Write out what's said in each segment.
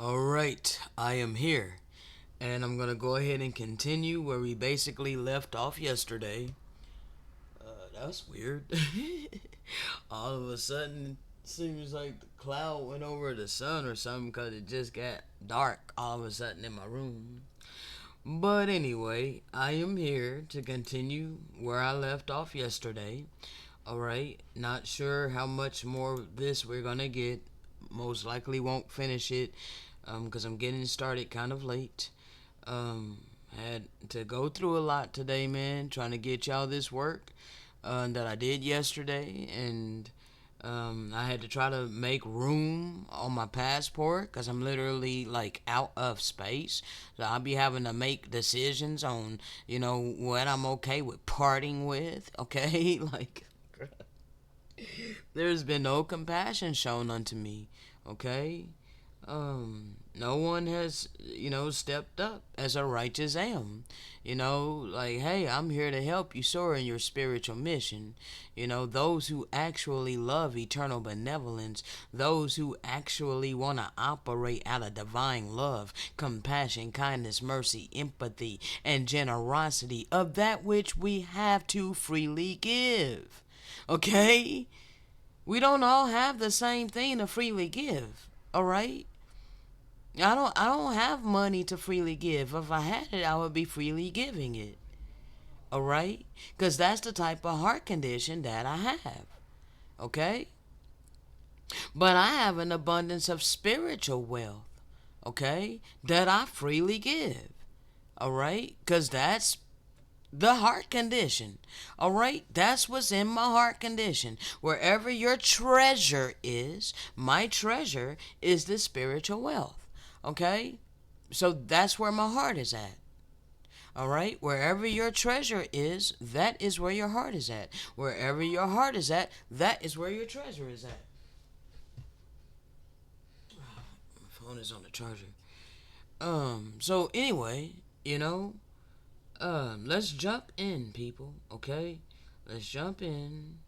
Alright, I am here. And I'm gonna go ahead and continue where we basically left off yesterday. That was weird. All of a sudden, seems like the cloud went over the sun or something because it just got dark all of a sudden in my room. But anyway, I am here to continue where I left off yesterday. Alright, not sure how much more of this we're gonna get. Most likely won't finish it because I'm getting started kind of late. Um, had to go through a lot today, man, trying to get y'all this work that I did yesterday, and I had to try to make room on my passport because I'm literally like out of space. So I'll be having to make decisions on, what I'm okay with parting with. Okay, like there's been no compassion shown unto me. Okay, no one has, stepped up as a righteous am. Like, hey, I'm here to help you soar in your spiritual mission. Those who actually love eternal benevolence, those who actually want to operate out of divine love, compassion, kindness, mercy, empathy, and generosity of that which we have to freely give. Okay? We don't all have the same thing to freely give. All right? I don't have money to freely give. If I had it, I would be freely giving it. All right? Cuz that's the type of heart condition that I have. Okay? But I have an abundance of spiritual wealth. Okay? That I freely give. All right? Cuz that's the heart condition. All right? That's what's in my heart condition. Wherever your treasure is, my treasure is the spiritual wealth. Okay? So that's where my heart is at. All right? Wherever your treasure is, that is where your heart is at. Wherever your heart is at, that is where your treasure is at. My phone is on the charger. So anyway, you know, let's jump in, people, okay? Let's jump in.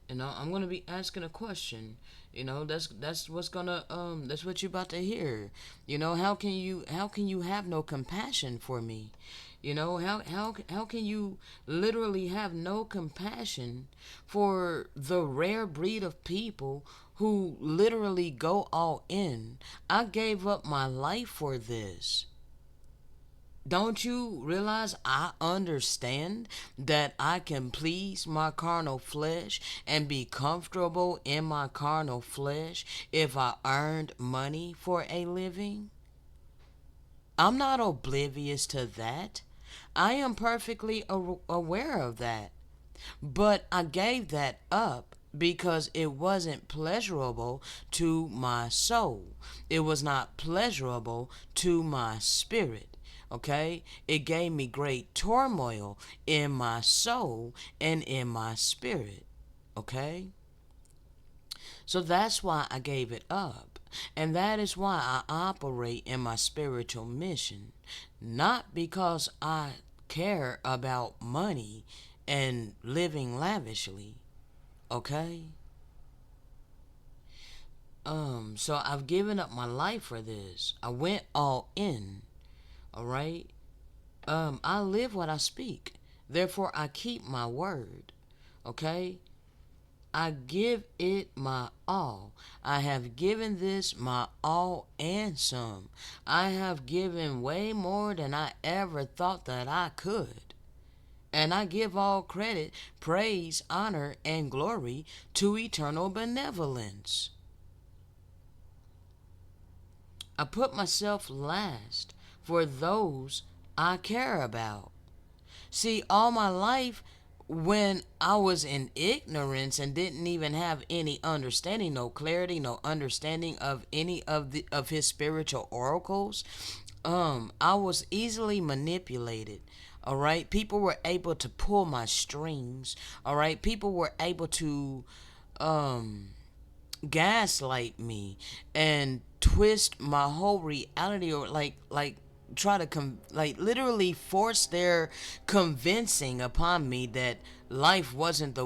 I'm gonna be asking a question. That's what's gonna that's what you're about to hear. How can you have no compassion for me? How can you literally have no compassion for the rare breed of people who literally go all in? I gave up my life for this. Don't you realize I understand that I can please my carnal flesh and be comfortable in my carnal flesh if I earned money for a living? I'm not oblivious to that. I am perfectly aware of that. But I gave that up because it wasn't pleasurable to my soul. It was not pleasurable to my spirit. Okay? It gave me great turmoil in my soul and in my spirit. Okay? So that's why I gave it up. And that is why I operate in my spiritual mission. Not because I care about money and living lavishly. Okay? So I've given up my life for this. I went all in. Alright? I live what I speak. Therefore I keep my word. Okay? I give it my all. I have given this my all and some. I have given way more than I ever thought that I could. And I give all credit, praise, honor, and glory to eternal benevolence. I put myself last for those I care about. See, all my life, when I was in ignorance and didn't even have any understanding, no clarity, no understanding of any of his spiritual oracles, I was easily manipulated. All right, people were able to pull my strings. All right, people were able to um gaslight me and twist my whole reality, or like try to like literally force their convincing upon me that life wasn't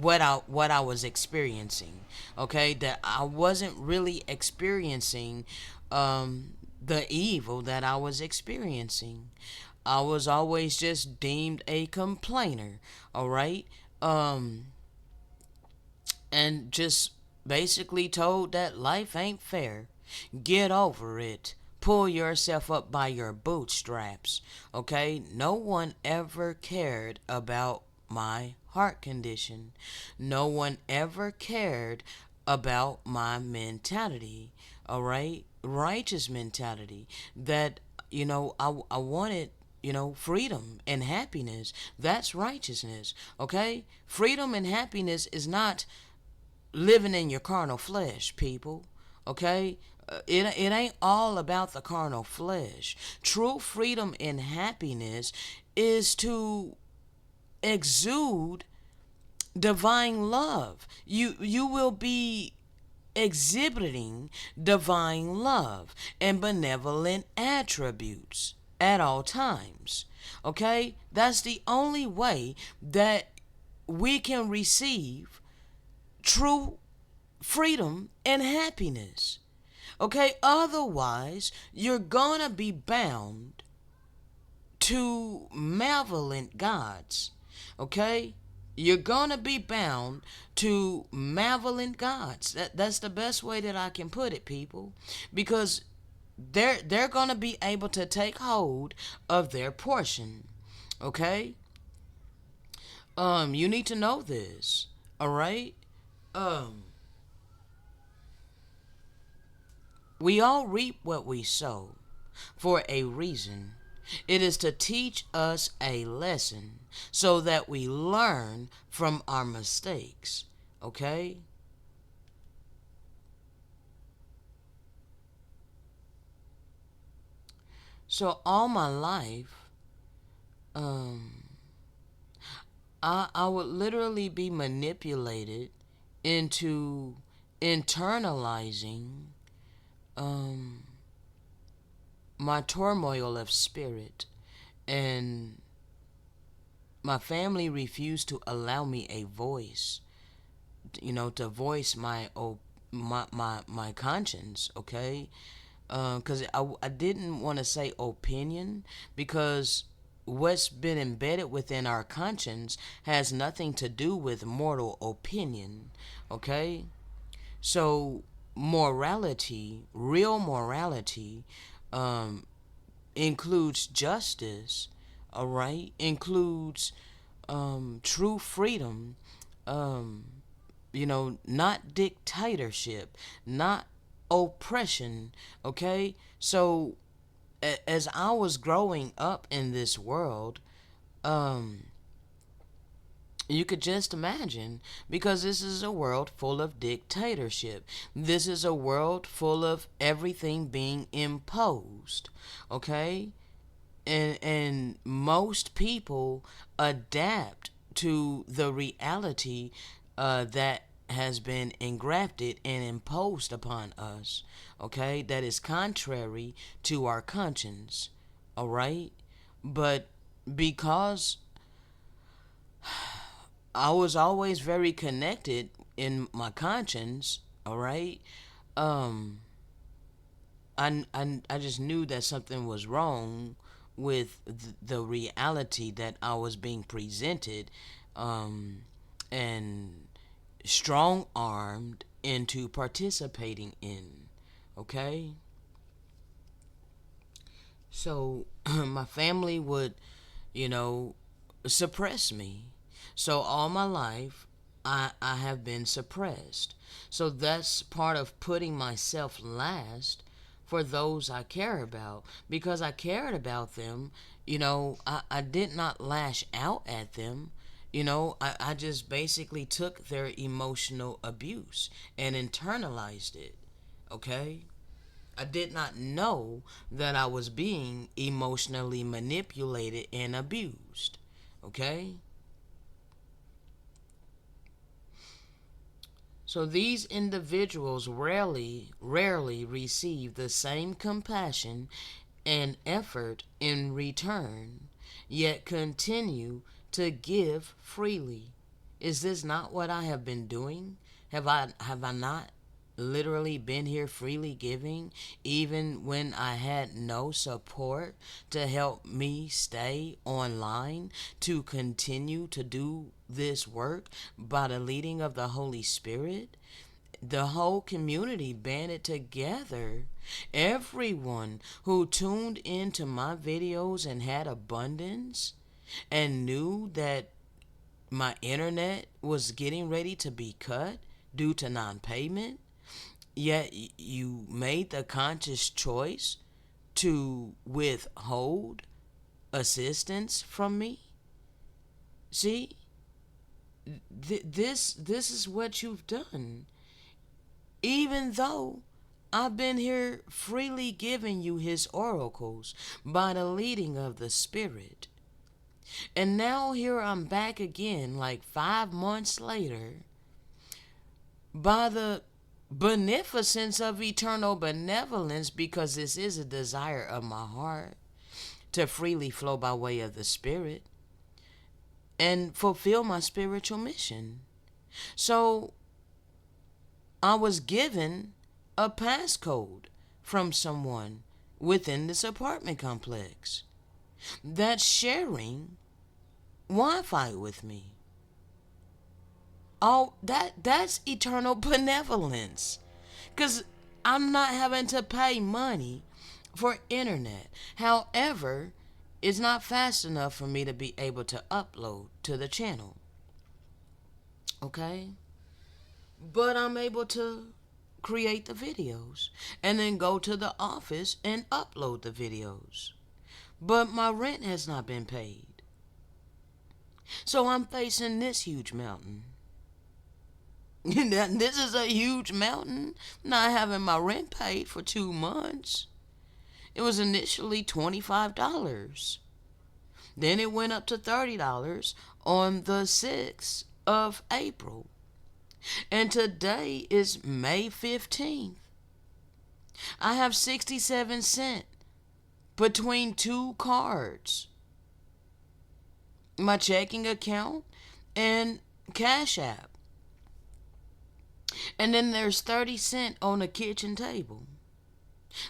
what I was experiencing. Okay, that I wasn't really experiencing the evil that I was experiencing. I was always just deemed a complainer. All right, um, and just basically told that life ain't fair. Get over it. Pull yourself up by your bootstraps. Okay? No one ever cared about my heart condition. No one ever cared about my mentality. All right? Righteous mentality. That, I wanted freedom and happiness. That's righteousness. Okay? Freedom and happiness is not living in your carnal flesh, people. Okay? It ain't all about the carnal flesh. True freedom and happiness is to exude divine love. You will be exhibiting divine love and benevolent attributes at all times. Okay? That's the only way that we can receive true freedom and happiness. Okay? Otherwise, you're gonna be bound to malevolent gods. Okay? You're gonna be bound to malevolent gods. That's the best way that I can put it, people. Because they're gonna be able to take hold of their portion. Okay? You need to know this. Alright? Um We all reap what we sow for a reason. It is to teach us a lesson so that we learn from our mistakes. Okay? So all my life, um, I would literally be manipulated into internalizing um, my turmoil of spirit, and my family refused to allow me a voice, to voice my conscience. Okay, because I didn't want to say opinion, because what's been embedded within our conscience has nothing to do with mortal opinion. Okay, so morality, real morality, um, includes justice. All right, includes true freedom. Um, not dictatorship, not oppression. Okay, so as I was growing up in this world, um, you could just imagine, because this is a world full of dictatorship. This is a world full of everything being imposed. Okay, and most people adapt to the reality that has been engrafted and imposed upon us. Okay, that is contrary to our conscience. All right, but because I was always very connected in my conscience, all right, um I just knew that something was wrong with the reality that I was being presented, um, and strong armed into participating in. Okay? So my family would, you know, suppress me. So all my life, I have been suppressed. So that's part of putting myself last for those I care about. Because I cared about them, I did not lash out at them. I just basically took their emotional abuse and internalized it. Okay? I did not know that I was being emotionally manipulated and abused. Okay? So these individuals rarely receive the same compassion and effort in return, yet continue to give freely. Is this not what I have been doing? Have I not literally been here freely giving even when I had no support to help me stay online to continue to do this work by the leading of the Holy Spirit? The whole community banded together. Everyone who tuned into my videos and had abundance and knew that my internet was getting ready to be cut due to non-payment, yet you made the conscious choice to withhold assistance from me. See, this is what you've done. Even though I've been here freely giving you his oracles by the leading of the Spirit. And now here I'm back again, like 5 months later, by the beneficence of eternal benevolence, because this is a desire of my heart to freely flow by way of the Spirit and fulfill my spiritual mission. So I was given a passcode from someone within this apartment complex that's sharing Wi-Fi with me. Oh, that's eternal benevolence. Because I'm not having to pay money for internet. However, it's not fast enough for me to be able to upload to the channel. Okay? But I'm able to create the videos and then go to the office and upload the videos. But my rent has not been paid. So I'm facing this huge mountain. This is a huge mountain. Not having my rent paid for 2 months. It was initially $25. Then it went up to $30 on the 6th of April. And today is May 15th. I have 67 cents between 2 cards. My checking account and Cash App. And then there's 30 cents on the kitchen table.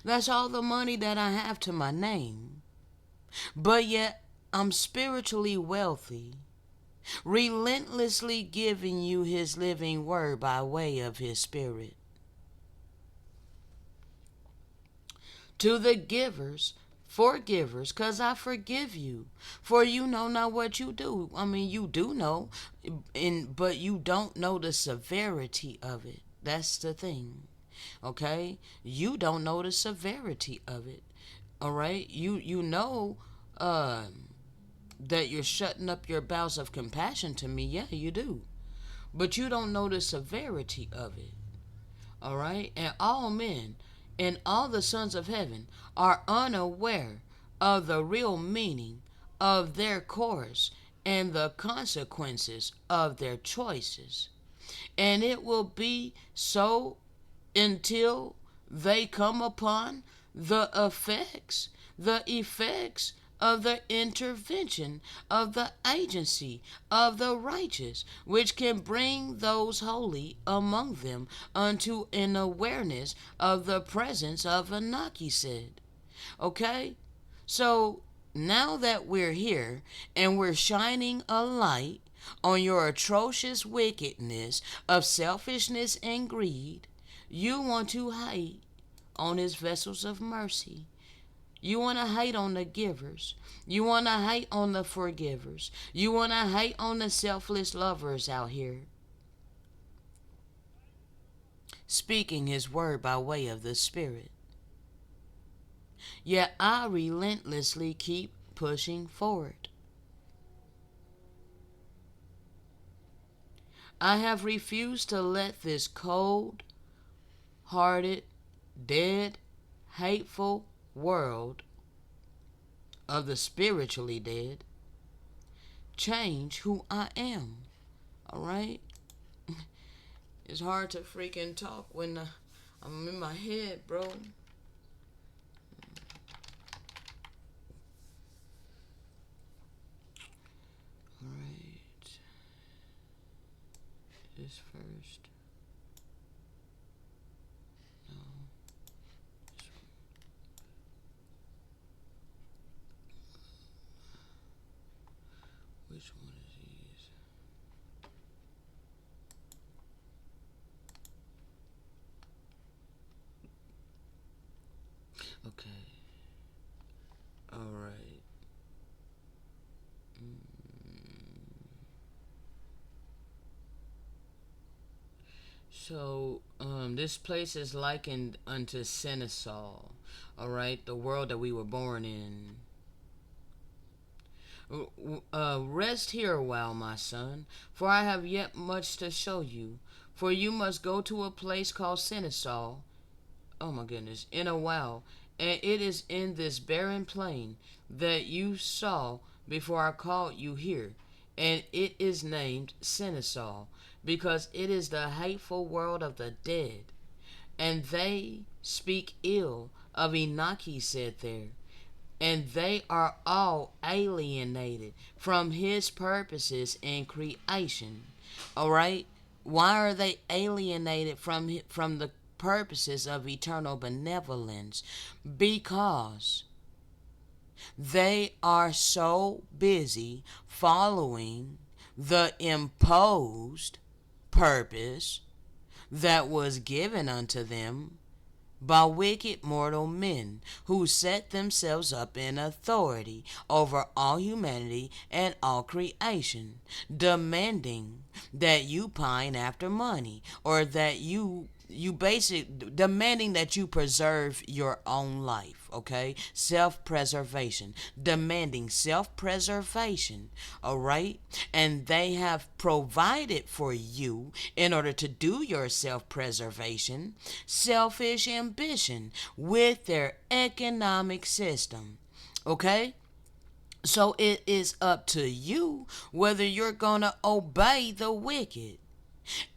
That's all the money that I have to my name. But yet I'm spiritually wealthy, relentlessly giving you his living word by way of his Spirit. To the givers, forgivers, because I forgive you. For you know not what you do. I mean, you do know, but you don't know the severity of it. That's the thing. Okay? You don't know the severity of it. All right? You know that you're shutting up your bowels of compassion to me. Yeah, you do. But you don't know the severity of it. All right? And all men and all the sons of heaven are unaware of the real meaning of their course and the consequences of their choices. And it will be so until they come upon the effects of the intervention of the agency of the righteous, which can bring those holy among them unto an awareness of the presence of Anakised. Okay? So now that we're here and we're shining a light on your atrocious wickedness of selfishness and greed, you want to hate on his vessels of mercy. You want to hate on the givers. You want to hate on the forgivers. You want to hate on the selfless lovers out here. Speaking his word by way of the Spirit. Yet I relentlessly keep pushing forward. I have refused to let this cold-hearted, dead, hateful world of the spiritually dead change who I am. All right? It's hard to freaking talk when I'm in my head, bro. All right. this first. No. This one. Which one is these? Okay. Alright. So, this place is likened unto Senesaw, alright, the world that we were born in. Rest here a while, my son, for I have yet much to show you. For you must go to a place called Senesaw, oh my goodness, in a while, and it is in this barren plain that you saw before I called you here, and it is named Senesaw, because it is the hateful world of the dead, and they speak ill of Enoch, he said there, and they are all alienated from his purposes in creation. All right? Why are they alienated from the purposes of eternal benevolence? Because they are so busy following the imposed purpose that was given unto them by wicked mortal men who set themselves up in authority over all humanity and all creation, demanding that you pine after money, or that you demanding that you preserve your own life. Okay, self-preservation, demanding self-preservation. All right, and they have provided for you, in order to do your self-preservation, selfish ambition with their economic system. Okay, so it is up to you whether you're gonna obey the wicked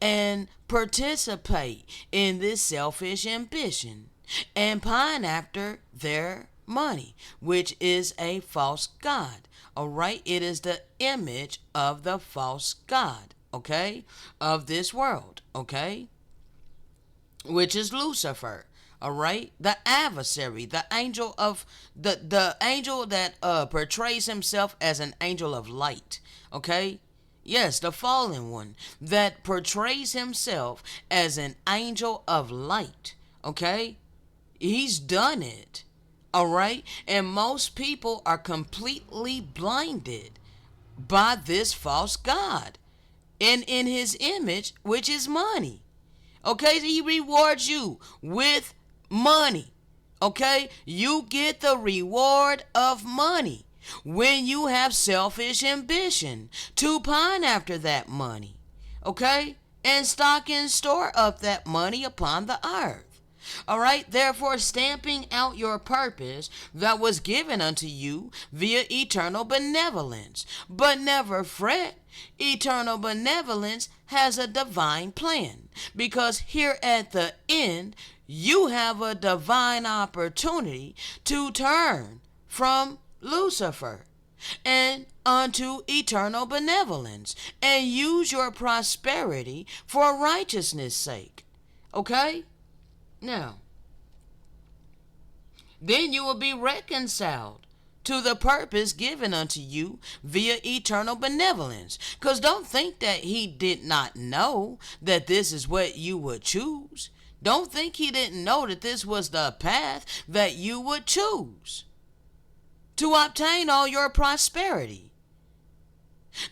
and participate in this selfish ambition and pine after their money, which is a false god. All right, it is the image of the false god, okay, of this world, okay, which is Lucifer. All right, the adversary, the angel of the angel that portrays himself as an angel of light. Okay, yes, the fallen one that portrays himself as an angel of light. Okay, he's done it. All right, and most people are completely blinded by this false god, and in his image, which is money. Okay, he rewards you with money. Okay, you get the reward of money when you have selfish ambition to pine after that money. Okay, and stock and store up that money upon the earth. All right, therefore stamping out your purpose that was given unto you via eternal benevolence. But never fret, eternal benevolence has a divine plan, because here at the end you have a divine opportunity to turn from Lucifer and unto eternal benevolence and use your prosperity for righteousness' sake. Okay? Now, then you will be reconciled to the purpose given unto you via eternal benevolence. Because don't think that he did not know that this is what you would choose. Don't think he didn't know that this was the path that you would choose to obtain all your prosperity.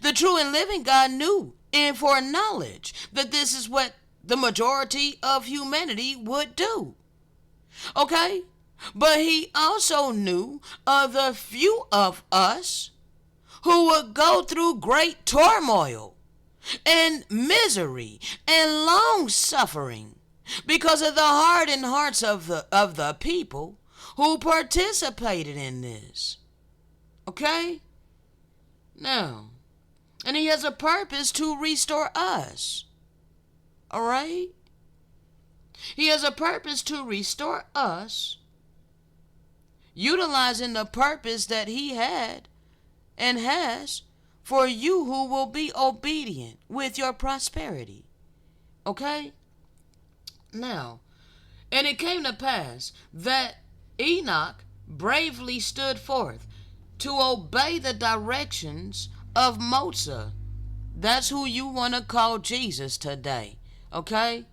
The true and living God knew and foreknowledge that this is what the majority of humanity would do. Okay? But he also knew of the few of us who would go through great turmoil and misery and long suffering because of the hardened hearts of the people who participated in this. Okay? Now, and he has a purpose to restore us. All right? He has a purpose to restore us, utilizing the purpose that he had and has for you who will be obedient with your prosperity. Okay? Now, and it came to pass that Enoch bravely stood forth to obey the directions of Moses. That's who you want to call Jesus today. Okay?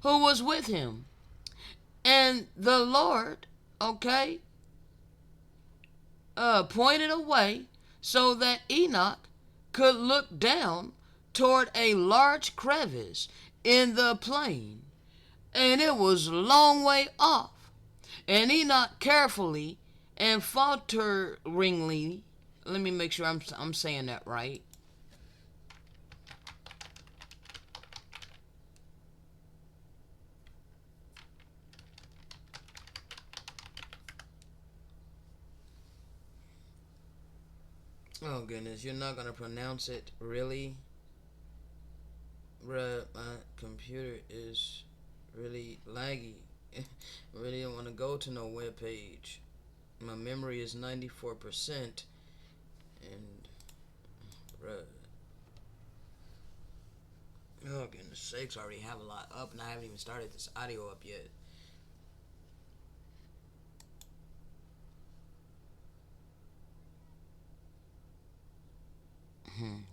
Who was with him. And the Lord, okay, pointed a way so that Enoch could look down toward a large crevice in the plain. And it was a long way off. And Enoch carefully and falteringly, let me make sure I'm saying that right. Oh goodness, you're not gonna pronounce it, really? Bruh, my computer is really laggy. I really don't want to go to no web page. My memory is 94%, and bruh, oh goodness sakes, I already have a lot up, and I haven't even started this audio up yet.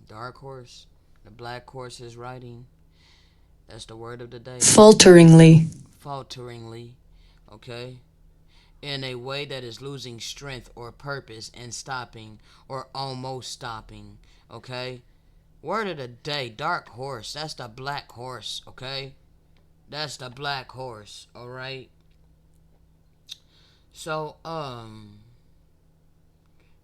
Dark horse, the black horse is riding. That's the word of the day. Falteringly. Falteringly, okay? In a way that is losing strength or purpose and stopping or almost stopping, okay? Word of the day, dark horse. That's the black horse, okay? That's the black horse, alright? So,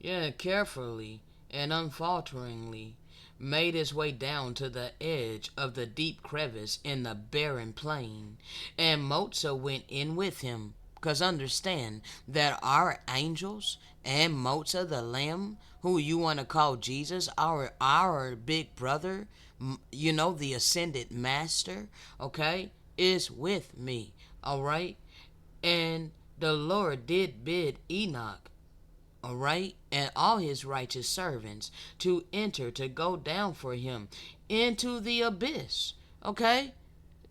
yeah, carefully and unfalteringly made his way down to the edge of the deep crevice in the barren plain, and Moses went in with him. Because understand that our angels and Moses the Lamb, who you want to call Jesus, our big brother, the ascended master, okay, is with me, all right? And the Lord did bid Enoch, all right, and all his righteous servants to enter, to go down for him into the abyss. Okay,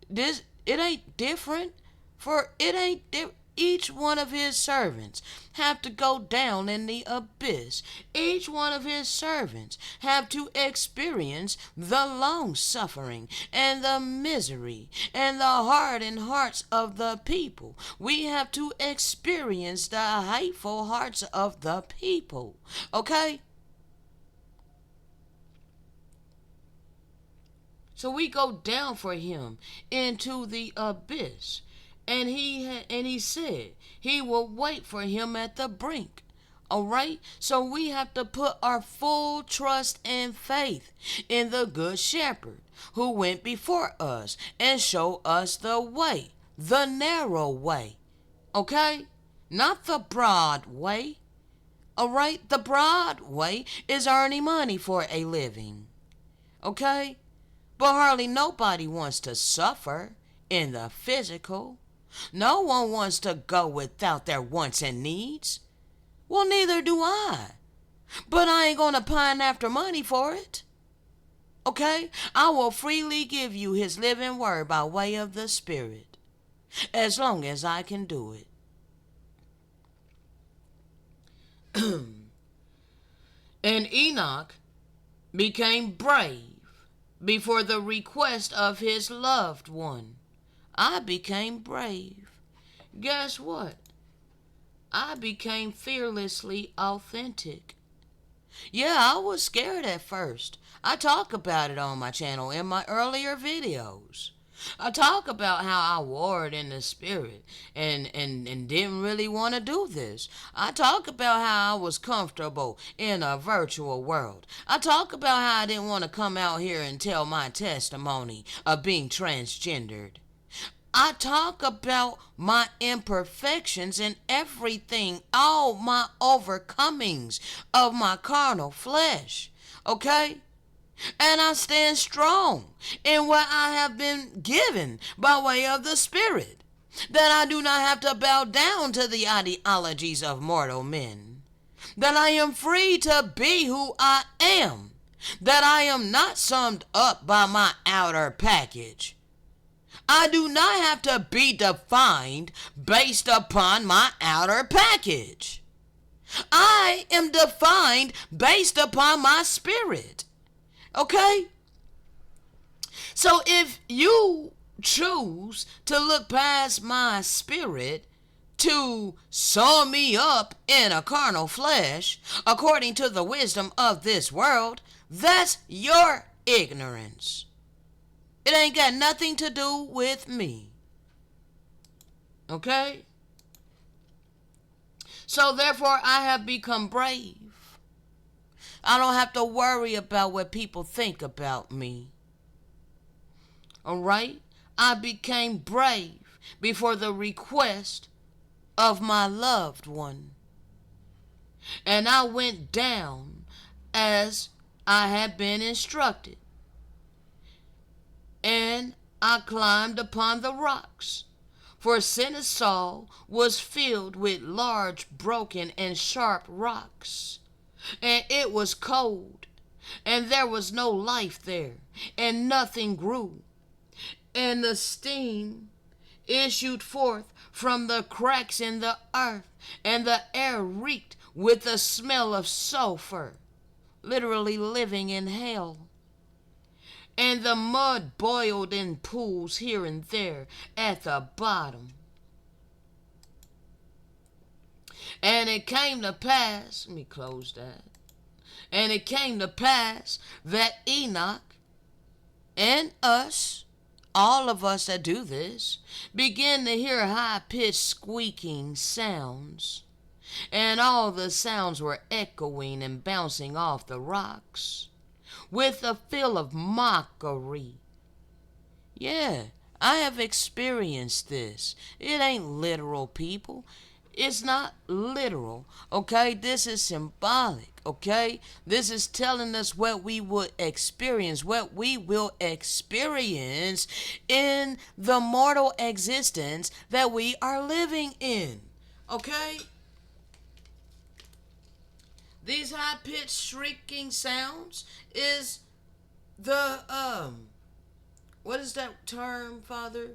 it ain't different, for it ain't different. Each one of his servants have to go down in the abyss. Each one of his servants have to experience the long suffering and the misery and the hardened hearts of the people. We have to experience the hateful hearts of the people. Okay? So we go down for him into the abyss. And he said he will wait for him at the brink. All right? So we have to put our full trust and faith in the good shepherd who went before us and showed us the way, the narrow way. Okay? Not the broad way. All right? The broad way is earning money for a living. Okay? But hardly nobody wants to suffer in the physical. No one wants to go without their wants and needs. Well, neither do I. But I ain't gonna pine after money for it. Okay? I will freely give you his living word by way of the Spirit, as long as I can do it. And Enoch became brave before the request of his loved one. I became brave. Guess what? I became fearlessly authentic. Yeah, I was scared at first. I talk about it on my channel in my earlier videos. I talk about how I warred in the spirit and didn't really want to do this. I talk about how I was comfortable in a virtual world. I talk about how I didn't want to come out here and tell my testimony of being transgendered. I talk about my imperfections and everything, all my overcomings of my carnal flesh. Okay? And I stand strong in what I have been given by way of the Spirit, that I do not have to bow down to the ideologies of mortal men, that I am free to be who I am, that I am not summed up by my outer package. I do not have to be defined based upon my outer package. I am defined based upon my spirit. Okay? So if you choose to look past my spirit to sew me up in a carnal flesh according to the wisdom of this world, that's your ignorance. It ain't got nothing to do with me. Okay? So therefore, I have become brave. I don't have to worry about what people think about me. Alright? I became brave before the request of my loved one. And I went down as I had been instructed. And I climbed upon the rocks. For Saul was filled with large, broken, and sharp rocks. And it was cold, and there was no life there, and nothing grew. And the steam issued forth from the cracks in the earth, and the air reeked with the smell of sulfur, literally living in hell. And the mud boiled in pools here and there at the bottom. And it came to pass, let me close that. And it came to pass that Enoch and us, all of us that do this, begin to hear high-pitched squeaking sounds. And all the sounds were echoing and bouncing off the rocks with a feel of mockery. Yeah, I have experienced this. It ain't literal, people. It's not literal, okay? This is symbolic, okay? This is telling us what we would experience, what we will experience in the mortal existence that we are living in, okay? These high-pitched shrieking sounds is the, what is that term, Father?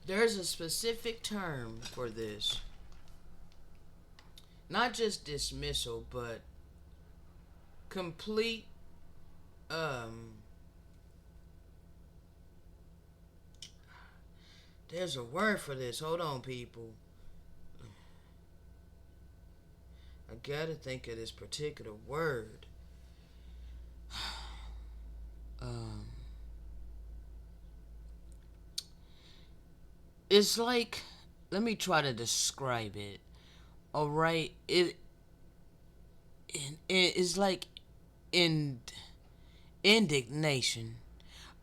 There's a specific term for this. Not just dismissal, but complete, there's a word for this. Hold on, people. I gotta think of this particular word. It's like, let me try to describe it. All right, it's like indignation.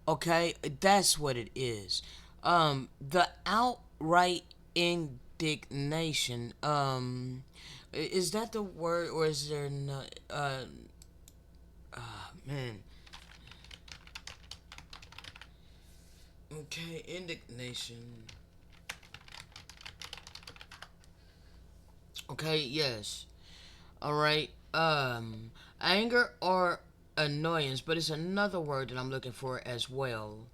Okay, that's what it is. The outright indignation. Is that the word, or is there no? Man. Okay, indignation. Okay, yes. All right. Anger or annoyance, but it's another word that I'm looking for as well.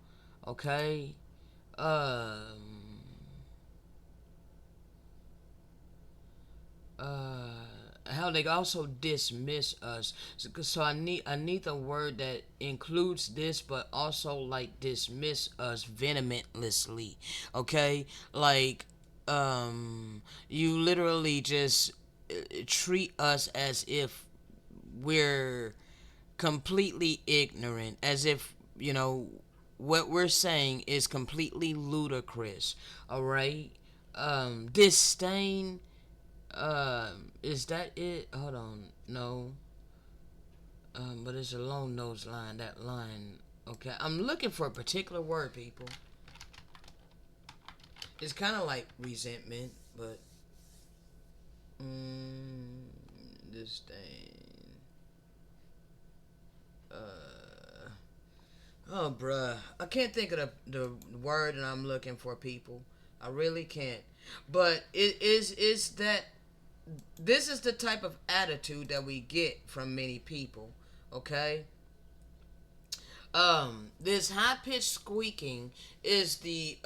Okay. How they also dismiss us. So I need the word that includes this, but also like dismiss us vehemently. Okay, like you literally just treat us as if we're completely ignorant, as if what we're saying is completely ludicrous. All right, disdain. Is that it? Hold on. No. But it's along those line. That line. Okay. I'm looking for a particular word, people. It's kind of like resentment, but this thing. Oh, bruh. I can't think of the word that I'm looking for, people. I really can't. But it is that this is the type of attitude that we get from many people, okay? This high pitched squeaking is the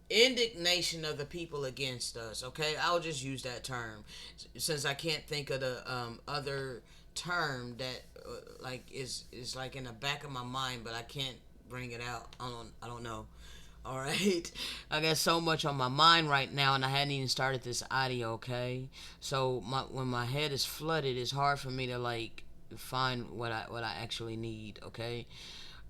indignation of the people against us. Okay, I'll just use that term since I can't think of the other term that like is like in the back of my mind, but I can't bring it out. I don't know. All right, I got so much on my mind right now, and I hadn't even started this audio. Okay, so when my head is flooded, it's hard for me to like find what I actually need. Okay,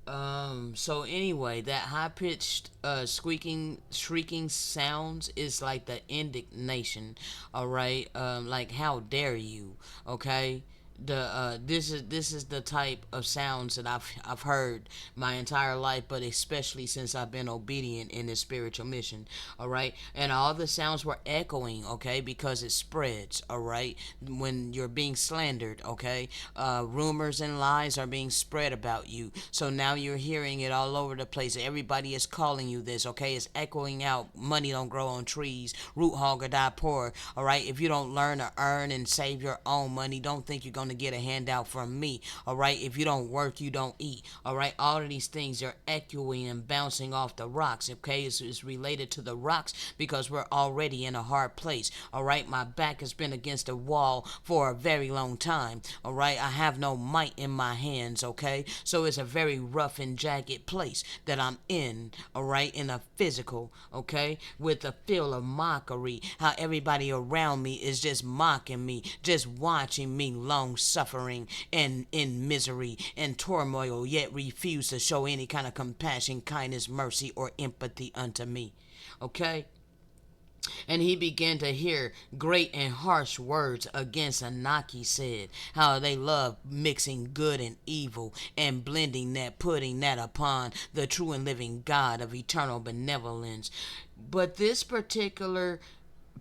so anyway, that high pitched squeaking shrieking sounds is like the indignation. All right, like how dare you? Okay, the this is the type of sounds that I've heard my entire life, but especially since I've been obedient in this spiritual mission. All right, and all the sounds were echoing. Okay, because it spreads. All right, when you're being slandered. Okay, rumors and lies are being spread about you. So now you're hearing it all over the place. Everybody is calling you this. Okay, it's echoing out. Money don't grow on trees. Root hog or die poor. All right, if you don't learn to earn and save your own money, don't think you're gonna get a handout from me. All right, if you don't work, you don't eat. All right, all of these things are echoing and bouncing off the rocks. Okay, it's related to the rocks because we're already in a hard place. All right, my back has been against a wall for a very long time. All right, I have no might in my hands. Okay, so it's a very rough and jagged place that I'm in. All right, in a physical. Okay, with a feel of mockery. How everybody around me is just mocking me, just watching me long suffering and in misery and turmoil, yet refuse to show any kind of compassion, kindness, mercy, or empathy unto me. Okay? And he began to hear great and harsh words against Anaki said, how they love mixing good and evil and blending that, putting that upon the true and living God of eternal benevolence. But this particular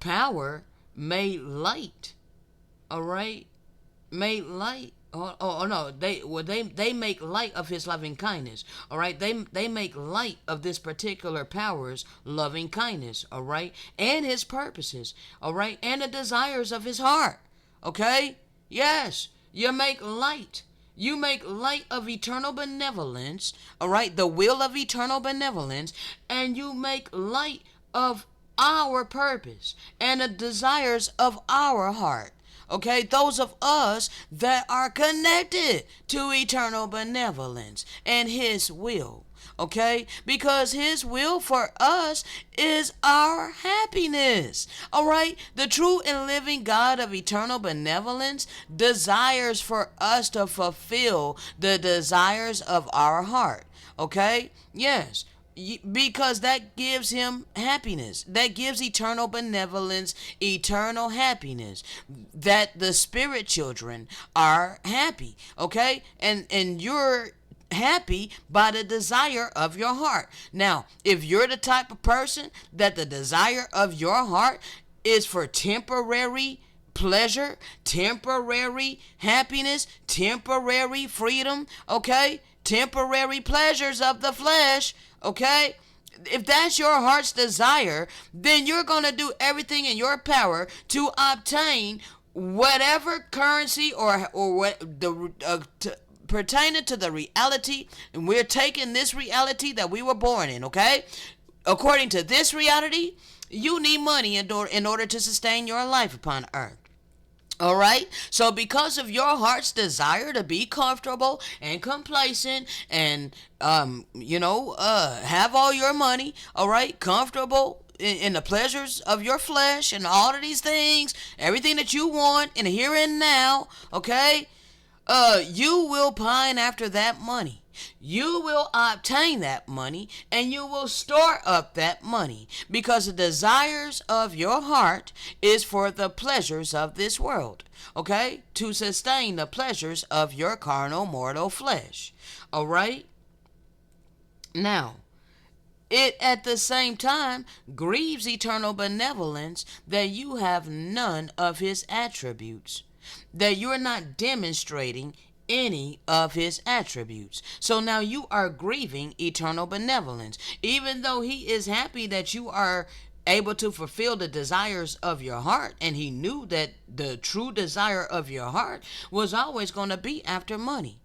power made light, all right? Made light. Oh no, they make light of his loving kindness. All right, they make light of this particular power's loving kindness. All right, and his purposes. All right, and the desires of his heart. Okay, yes, you make light. You make light of eternal benevolence. All right, the will of eternal benevolence, and you make light of our purpose and the desires of our heart. Okay, those of us that are connected to eternal benevolence and his will. Okay, because his will for us is our happiness. All right, the true and living God of eternal benevolence desires for us to fulfill the desires of our heart. Okay, yes, because that gives him happiness, that gives eternal benevolence, eternal happiness, that the spirit children are happy. Okay, and you're happy by the desire of your heart. Now if you're the type of person that the desire of your heart is for temporary pleasure, temporary happiness, temporary freedom, okay, temporary pleasures of the flesh, okay, if that's your heart's desire, then you're going to do everything in your power to obtain whatever currency or what the pertaining to the reality, and we're taking this reality that we were born in. Okay, according to this reality, you need money in order to sustain your life upon earth. All right, so because of your heart's desire to be comfortable and complacent and have all your money, all right, comfortable in the pleasures of your flesh and all of these things, everything that you want in the here and now, okay, you will pine after that money. You will obtain that money and you will store up that money because the desires of your heart is for the pleasures of this world, okay? To sustain the pleasures of your carnal mortal flesh, all right? Now, it at the same time grieves eternal benevolence that you have none of his attributes, that you're not demonstrating any of his attributes. So now you are grieving eternal benevolence. Even though he is happy that you are able to fulfill the desires of your heart, and he knew that the true desire of your heart was always going to be after money.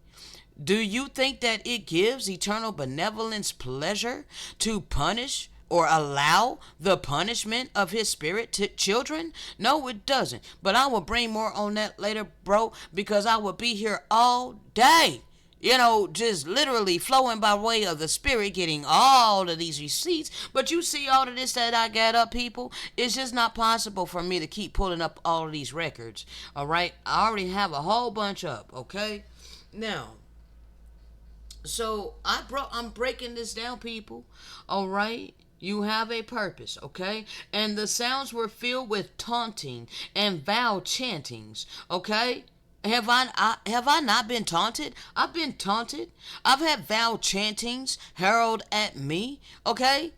Do you think that it gives eternal benevolence pleasure to punish or allow the punishment of his spirit to children? No, it doesn't. But I will bring more on that later, bro, because I will be here all day. Just literally flowing by way of the spirit, getting all of these receipts. But you see all of this that I got up, people? It's just not possible for me to keep pulling up all of these records. All right? I already have a whole bunch up, okay? Now, so I'm breaking this down, people. All right. You have a purpose, okay? And the sounds were filled with taunting and vow chantings, okay? Have I not been taunted? I've been taunted. I've had vow chantings herald at me, okay?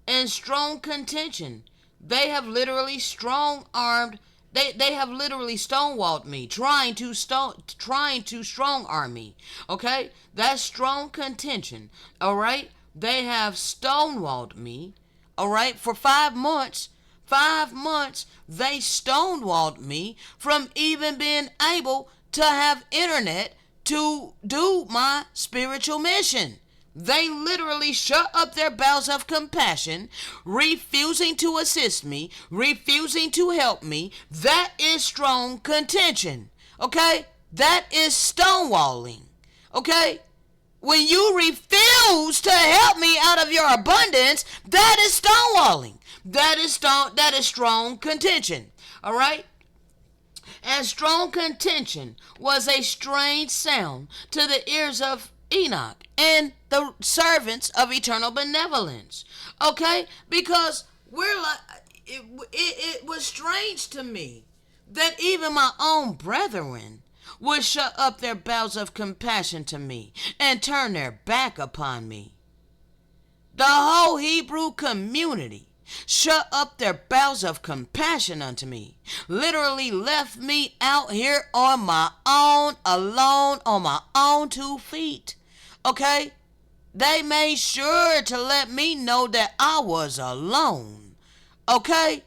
And strong contention. They have literally strong armed. They have literally stonewalled me, trying to strong arm me. Okay, that's strong contention. All right, they have stonewalled me. All right, for 5 months. 5 months they stonewalled me from even being able to have internet to do my spiritual mission. They literally shut up their bowels of compassion, refusing to assist me, refusing to help me. That is strong contention. Okay? That is stonewalling. Okay? When you refuse to help me out of your abundance, that is stonewalling. That is strong contention. All right? And strong contention was a strange sound to the ears of Enoch and the servants of eternal benevolence. Okay? Because we're like, it was strange to me that even my own brethren would shut up their bowels of compassion to me and turn their back upon me. The whole Hebrew community shut up their bowels of compassion unto me, literally left me out here on my own, alone, on my own 2 feet. Okay? They made sure to let me know that I was alone. Okay?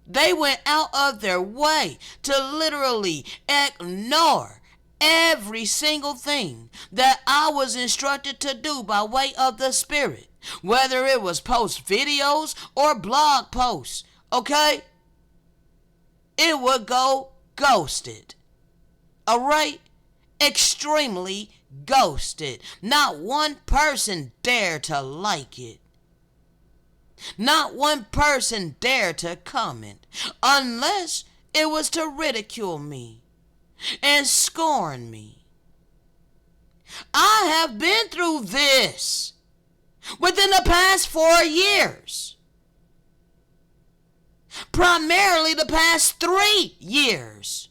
They went out of their way to literally ignore every single thing that I was instructed to do by way of the Spirit. Whether it was post videos or blog posts, okay? It would go ghosted. Alright? Extremely ghosted. Not one person dared to like it. Not one person dared to comment, unless it was to ridicule me and scorn me. I have been through this within the past 4 years. Primarily the past 3 years.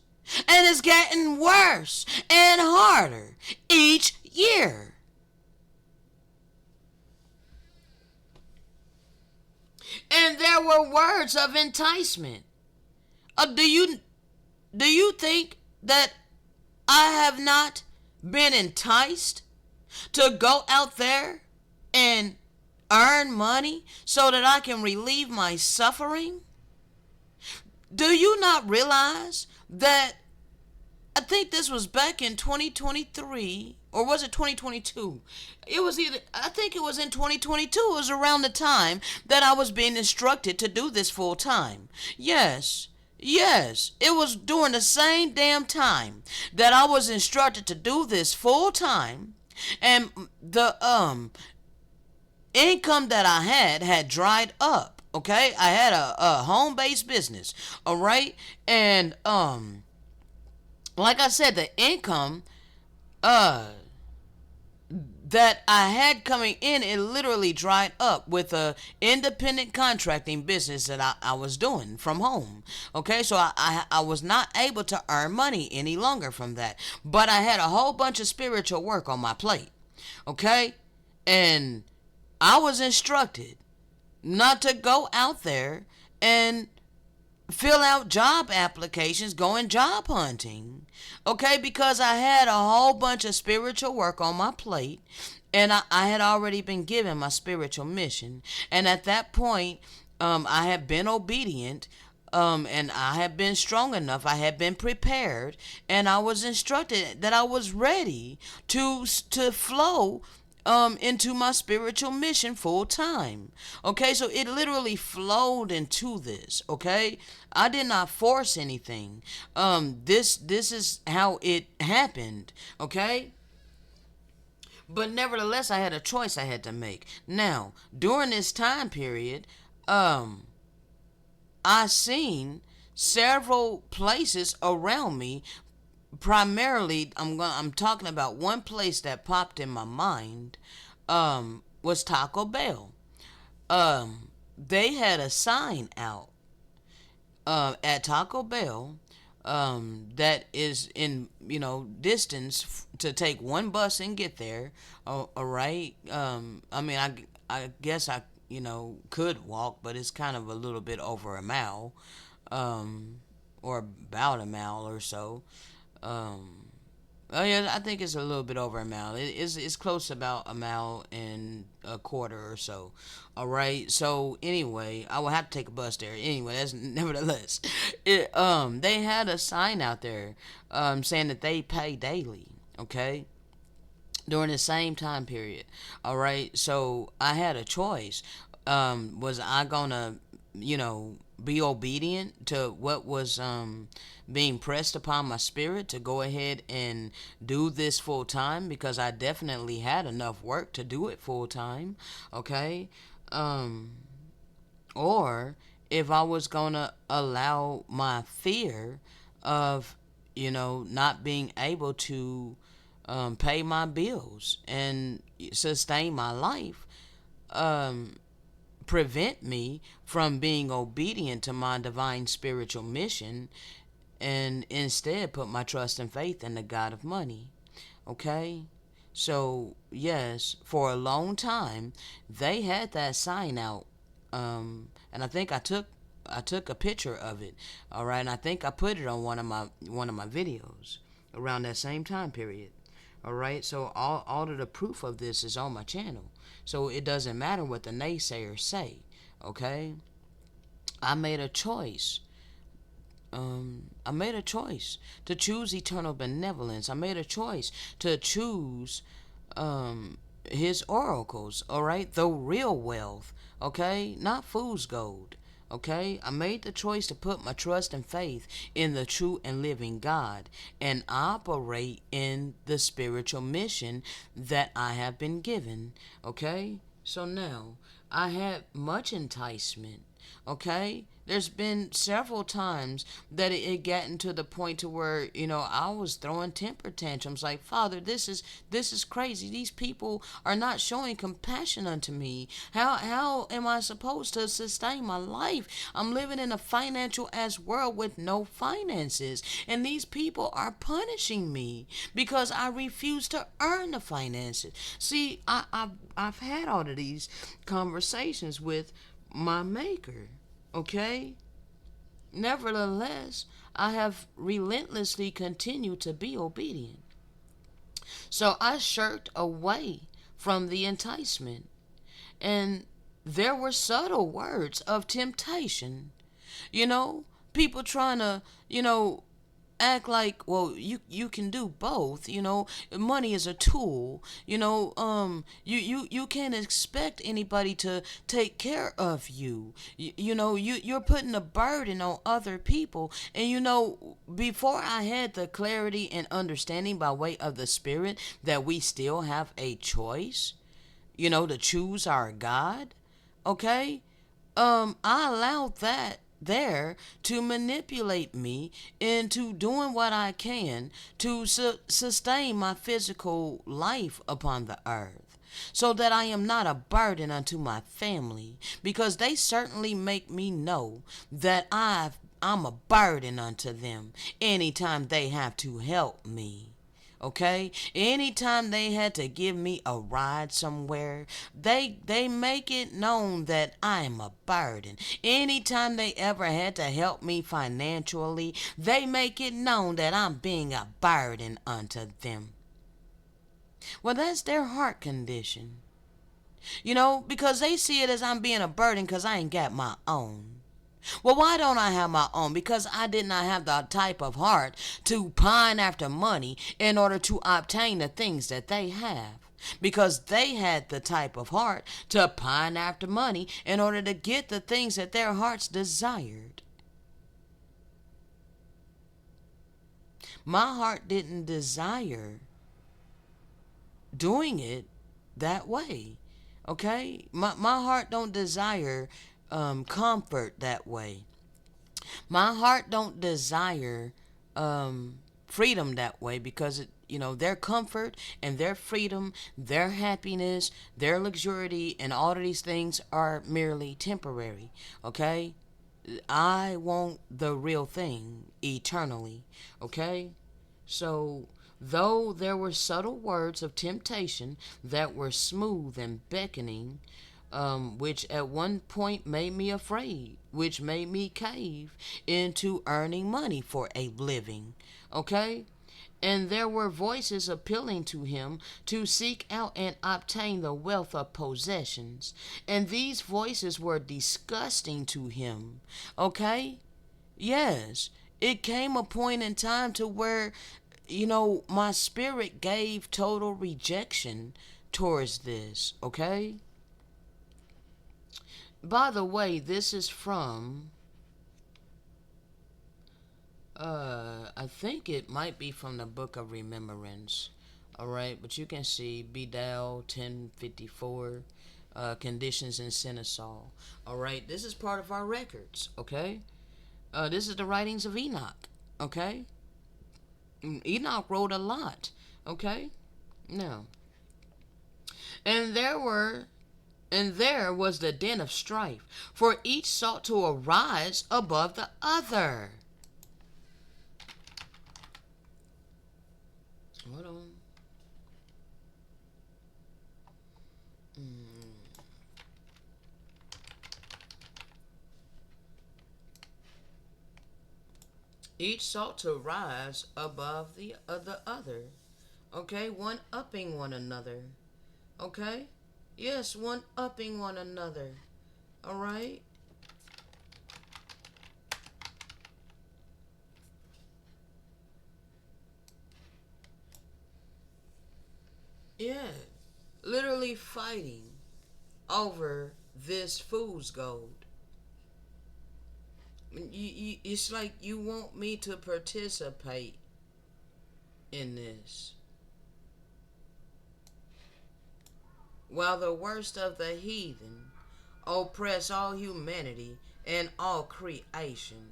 And it's getting worse and harder each year. And there were words of enticement. Do you think that I have not been enticed to go out there and earn money so that I can relieve my suffering? Do you not realize that I think this was back in 2023, or was it 2022? I think it was in 2022. It was around the time that I was being instructed to do this full time. Yes, it was during the same damn time that I was instructed to do this full time, and the income that I had dried up. Okay, I had a home-based business. All right, and like I said, the income that I had coming in, it literally dried up with a independent contracting business that I was doing from home. Okay, so I was not able to earn money any longer from that. But I had a whole bunch of spiritual work on my plate. Okay, and I was instructed not to go out there and fill out job applications, going job hunting. Okay, because I had a whole bunch of spiritual work on my plate, and I had already been given my spiritual mission. And at that point, I had been obedient And I had been strong enough, I had been prepared, and I was instructed that I was ready to flow into my spiritual mission full time. Okay, so it literally flowed into this. Okay, I did not force anything. This is how it happened. Okay, but nevertheless, I had a choice I had to make. Now, during this time period, um, I seen several places around me. Primarily, I'm talking about one place that popped in my mind. Was Taco Bell. They had a sign out at Taco Bell that is in distance to take one bus and get there. All right. I mean, I guess I could walk, but it's kind of a little bit over a mile, um, or about a mile or so. Um, Oh yeah, I think it's a little bit over a mile. It's close to about a mile and a quarter or so. All right. So anyway, I will have to take a bus there. Anyway, that's nevertheless. They had a sign out there, saying that they pay daily. Okay, during the same time period. All right. So I had a choice. Was I gonna, be obedient to what was being pressed upon my spirit to go ahead and do this full time, because I definitely had enough work to do it full time. Okay. Um, or if I was gonna allow my fear of, not being able to pay my bills and sustain my life, um, prevent me from being obedient to my divine spiritual mission, and instead put my trust and faith in the God of money. Okay? So, yes, for a long time, they had that sign out. And I took a picture of it. All right, and I think I put it on one of my videos around that same time period. All right, so all of the proof of this is on my channel. So it doesn't matter what the naysayers say. Okay, I made a choice. I made a choice to choose eternal benevolence. I made a choice to choose um, his oracles, all right? The real wealth, okay? Not fool's gold, okay? I made the choice to put my trust and faith in the true and living God and operate in the spiritual mission that I have been given, okay? So now, I had much enticement, okay? There's been several times that it gotten to the point to where I was throwing temper tantrums like, Father, this is crazy. These people are not showing compassion unto me. How am I supposed to sustain my life? I'm living in a financial ass world with no finances, and these people are punishing me because I refuse to earn the finances. See, I've had all of these conversations with my maker. Okay? Nevertheless, I have relentlessly continued to be obedient. So I shirked away from the enticement. And there were subtle words of temptation. You know, people trying to, act like, well, you can do both. Money is a tool. You can't expect anybody to take care of you. You're putting a burden on other people. And before I had the clarity and understanding by way of the spirit that we still have a choice, to choose our God, okay, I allowed that there to manipulate me into doing what I can to sustain my physical life upon the earth, so that I am not a burden unto my family, because they certainly make me know that I'm a burden unto them anytime they have to help me. Okay, anytime they had to give me a ride somewhere, they make it known that I'm a burden. Anytime they ever had to help me financially, they make it known that I'm being a burden unto them. Well, that's their heart condition. Because they see it as I'm being a burden because I ain't got my own. Well, why don't I have my own? Because I did not have the type of heart to pine after money in order to obtain the things that they have. Because they had the type of heart to pine after money in order to get the things that their hearts desired. My heart didn't desire doing it that way. Okay? My heart don't desire comfort that way. My heart don't desire freedom that way because their comfort and their freedom, their happiness, their luxury, and all of these things are merely temporary. Okay? I want the real thing eternally. Okay? So, though there were subtle words of temptation that were smooth and beckoning, which at one point made me afraid, which made me cave into earning money for a living. Okay? And there were voices appealing to him to seek out and obtain the wealth of possessions. And these voices were disgusting to him. Okay? Yes. It came a point in time to where, my spirit gave total rejection towards this. Okay? By the way, this is from I think it might be from the Book of Remembrance. Alright, but you can see Bedell 1054, Conditions in Senesaw. Alright, this is part of our records, okay? This is the writings of Enoch, okay? Enoch wrote a lot, okay? Now, and there was the den of strife, for each sought to arise above the other. Hold on. Each sought to rise above the other. Okay, one upping one another. Okay? Yes, one upping one another. Alright? Yeah. Literally fighting over this fool's gold. It's like you want me to participate in this. While the worst of the heathen oppress all humanity and all creation.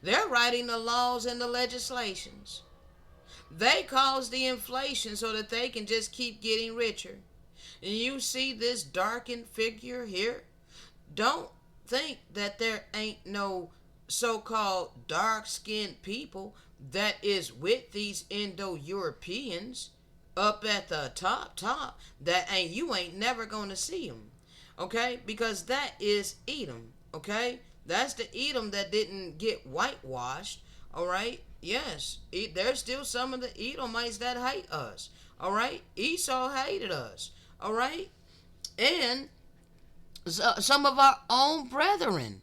They're writing the laws and the legislations. They cause the inflation so that they can just keep getting richer. And you see this darkened figure here? Don't think that there ain't no so-called dark-skinned people that is with these Indo-Europeans up at the top that you ain't never gonna see them. Okay? Because that is Edom. Okay? That's the Edom that didn't get whitewashed. Alright? Yes. There's still some of the Edomites that hate us. Alright? Esau hated us. Alright? And some of our own brethren,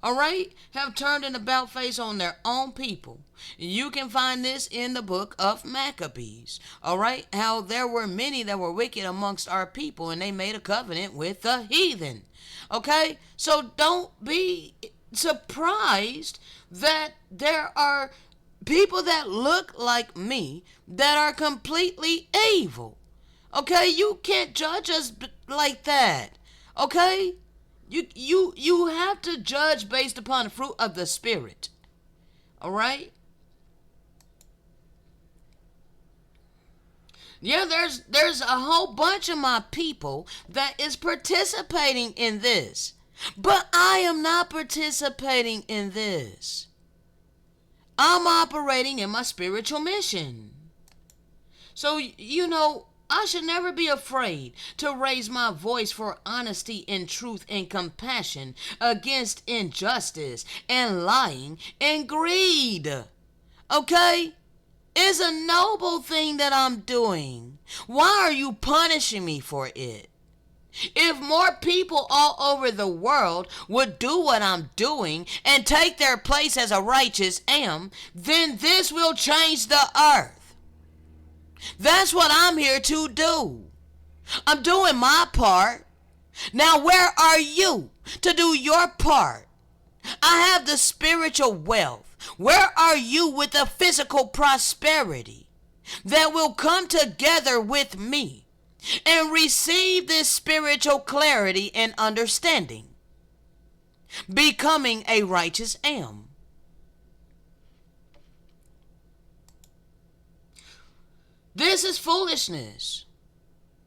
alright, have turned an about face on their own people. You can find this in the book of Maccabees, alright, how there were many that were wicked amongst our people and they made a covenant with the heathen. Okay, so don't be surprised that there are people that look like me that are completely evil. Okay, you can't judge us like that. Okay? You have to judge based upon the fruit of the Spirit. Alright? Yeah, there's a whole bunch of my people that is participating in this. But I am not participating in this. I'm operating in my spiritual mission. So, I should never be afraid to raise my voice for honesty and truth and compassion against injustice and lying and greed. Okay? It's a noble thing that I'm doing. Why are you punishing me for it? If more people all over the world would do what I'm doing and take their place as a righteous am, then this will change the earth. That's what I'm here to do. I'm doing my part. Now, where are you to do your part? I have the spiritual wealth. Where are you with the physical prosperity that will come together with me and receive this spiritual clarity and understanding? Becoming a righteous am. This is foolishness.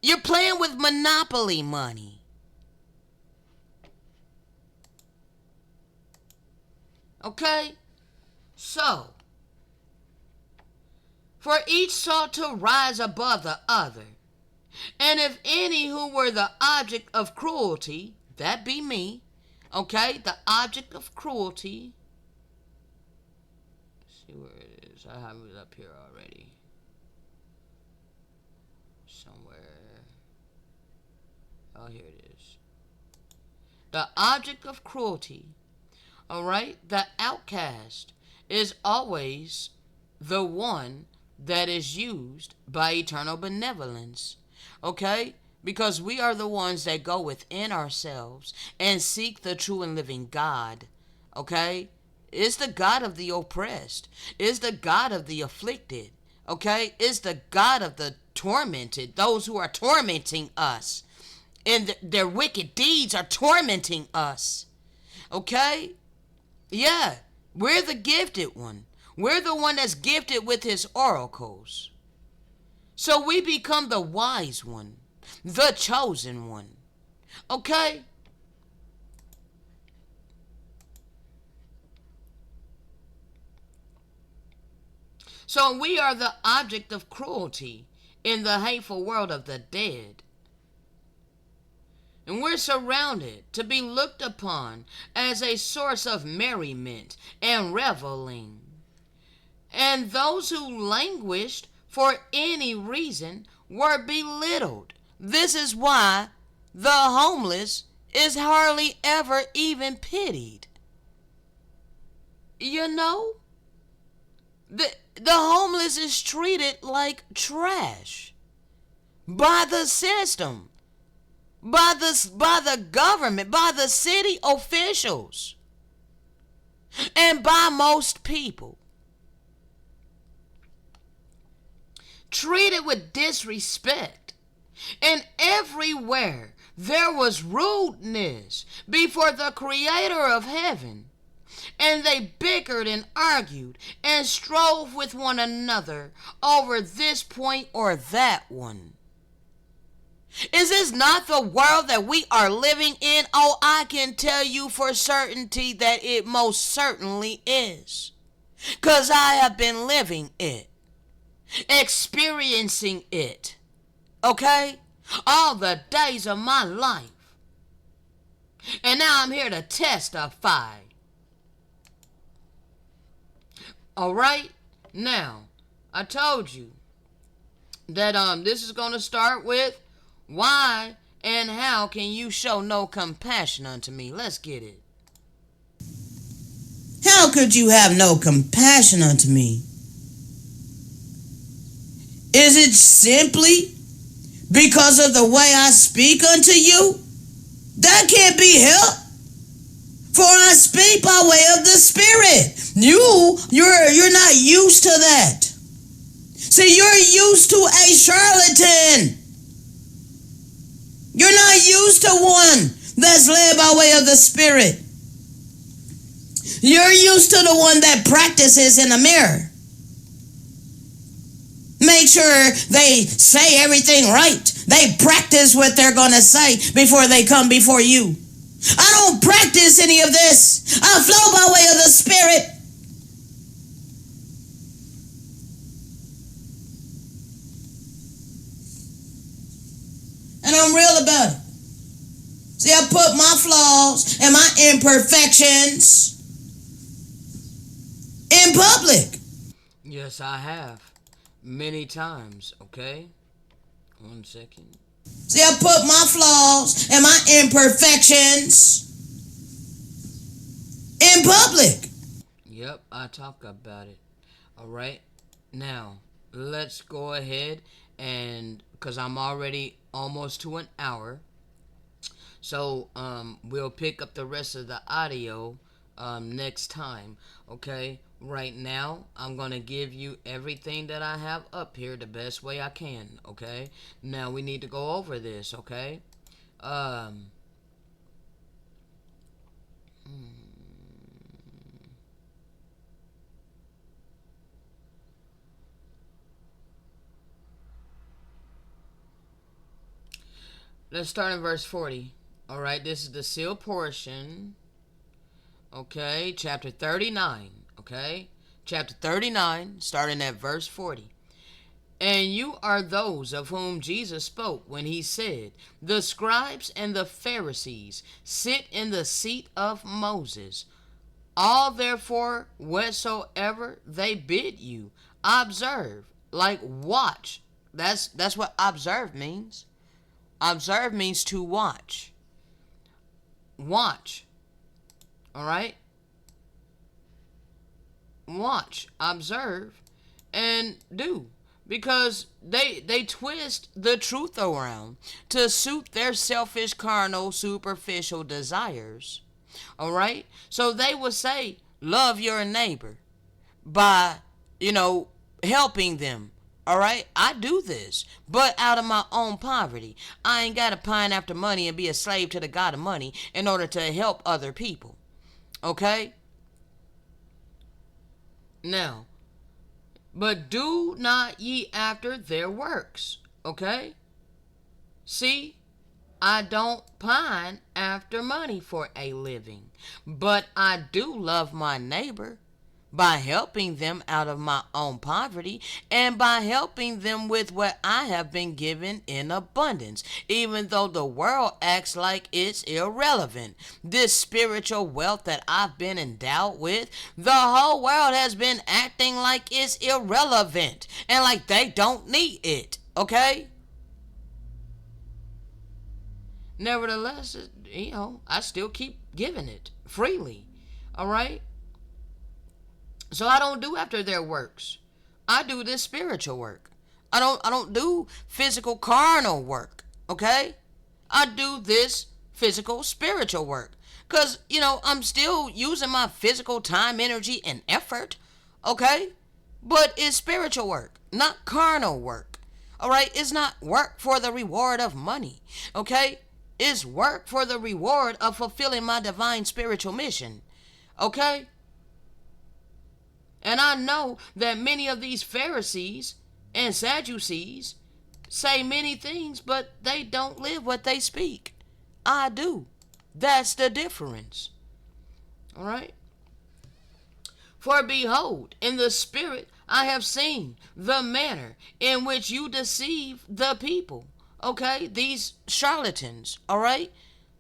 You're playing with monopoly money. Okay? So, for each sought to rise above the other, and if any who were the object of cruelty, that be me, okay, the object of cruelty, let's see where it is, I have it up here already, somewhere, oh, here it is, the object of cruelty, all right, the outcast is always the one that is used by eternal benevolence, okay? Because we are the ones that go within ourselves and seek the true and living God, okay? It's the God of the oppressed. It's the God of the afflicted, okay? It's the God of the tormented, those who are tormenting us. And their wicked deeds are tormenting us, okay? Yeah, we're the gifted one. We're the one that's gifted with his oracles. So we become the wise one, the chosen one. Okay? So we are the object of cruelty in the hateful world of the dead. And we're surrounded to be looked upon as a source of merriment and reveling. And those who languished for any reason were belittled. This is why the homeless is hardly ever even pitied. You know, the homeless is treated like trash by the system, by the government, by the city officials, and by most people. Treated with disrespect. And everywhere there was rudeness before the Creator of heaven. And they bickered and argued and strove with one another over this point or that one. Is this not the world that we are living in? Oh, I can tell you for certainty that it most certainly is. 'Cause I have been living it. Experiencing it. Okay? All the days of my life. And now I'm here to testify. Alright? Now, I told you that this is going to start with why and how can you show no compassion unto me? Let's get it. How could you have no compassion unto me? Is it simply because of the way I speak unto you? That can't be helped. For I speak by way of the Spirit. You're not used to that. See, you're used to a charlatan. You're not used to one that's led by way of the Spirit. You're used to the one that practices in the mirror. Make sure they say everything right. They practice what they're going to say before they come before you. I don't practice any of this. I flow by way of the Spirit. And I'm real about it. See, I put my flaws and my imperfections in public. Yes, I have. Many times, okay? 1 second. See, I put my flaws and my imperfections in public. Yep, I talk about it. All right. Now, let's go ahead and because I'm already almost to an hour. So we'll pick up the rest of the audio next time. Okay. Right now, I'm gonna give you everything that I have up here the best way I can. Okay. Now we need to go over this. Okay. Um. Let's start in verse 40. All right. This is the seal portion. Okay. Chapter 39. Okay. Chapter 39, starting at verse 40. And you are those of whom Jesus spoke when he said, the scribes and the Pharisees sit in the seat of Moses. All therefore whatsoever they bid you, observe, like watch. That's what observe means. Observe means to watch. Watch. All right? Watch, observe, and do. Because they twist the truth around to suit their selfish, carnal, superficial desires. All right? So they would say, love your neighbor by, helping them. All right? I do this, but out of my own poverty. I ain't got to pine after money and be a slave to the God of money in order to help other people. Okay? Now, but do not ye after their works. Okay? See, I don't pine after money for a living, but I do love my neighbor by helping them out of my own poverty and by helping them with what I have been given in abundance, even though the world acts like it's irrelevant. This spiritual wealth that I've been endowed with, the whole world has been acting like it's irrelevant and like they don't need it, okay? Nevertheless, I still keep giving it freely, all right? So I don't do after their works. I do this spiritual work. I don't do physical carnal work, okay? I do this physical spiritual work. Cuz I'm still using my physical time, energy and effort, okay? But it's spiritual work, not carnal work. All right? It's not work for the reward of money, okay? It's work for the reward of fulfilling my divine spiritual mission, okay? And I know that many of these Pharisees and Sadducees say many things, but they don't live what they speak. I do. That's the difference. All right? For behold, in the spirit I have seen the manner in which you deceive the people. Okay? These charlatans. All right?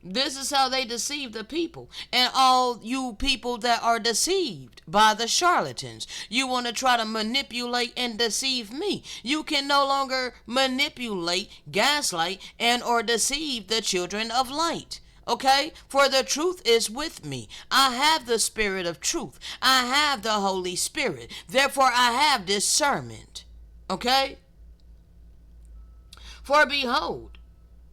This is how they deceive the people. And all you people that are deceived by the charlatans, you want to try to manipulate and deceive me. You can no longer manipulate, gaslight, and or deceive the children of light. Okay? For the truth is with me. I have the spirit of truth. I have the Holy Spirit. Therefore, I have discernment. Okay? For behold,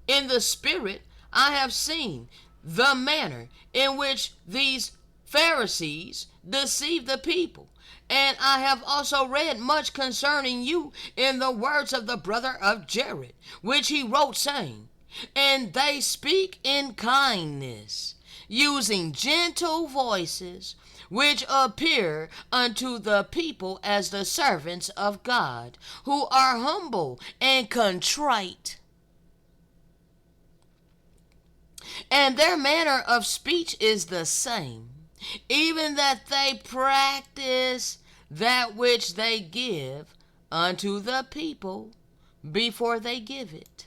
in the spirit, I have seen the manner in which these Pharisees deceive the people. And I have also read much concerning you in the words of the brother of Jared, which he wrote, saying, and they speak in kindness, using gentle voices, which appear unto the people as the servants of God, who are humble and contrite. And their manner of speech is the same, even that they practice that which they give unto the people before they give it,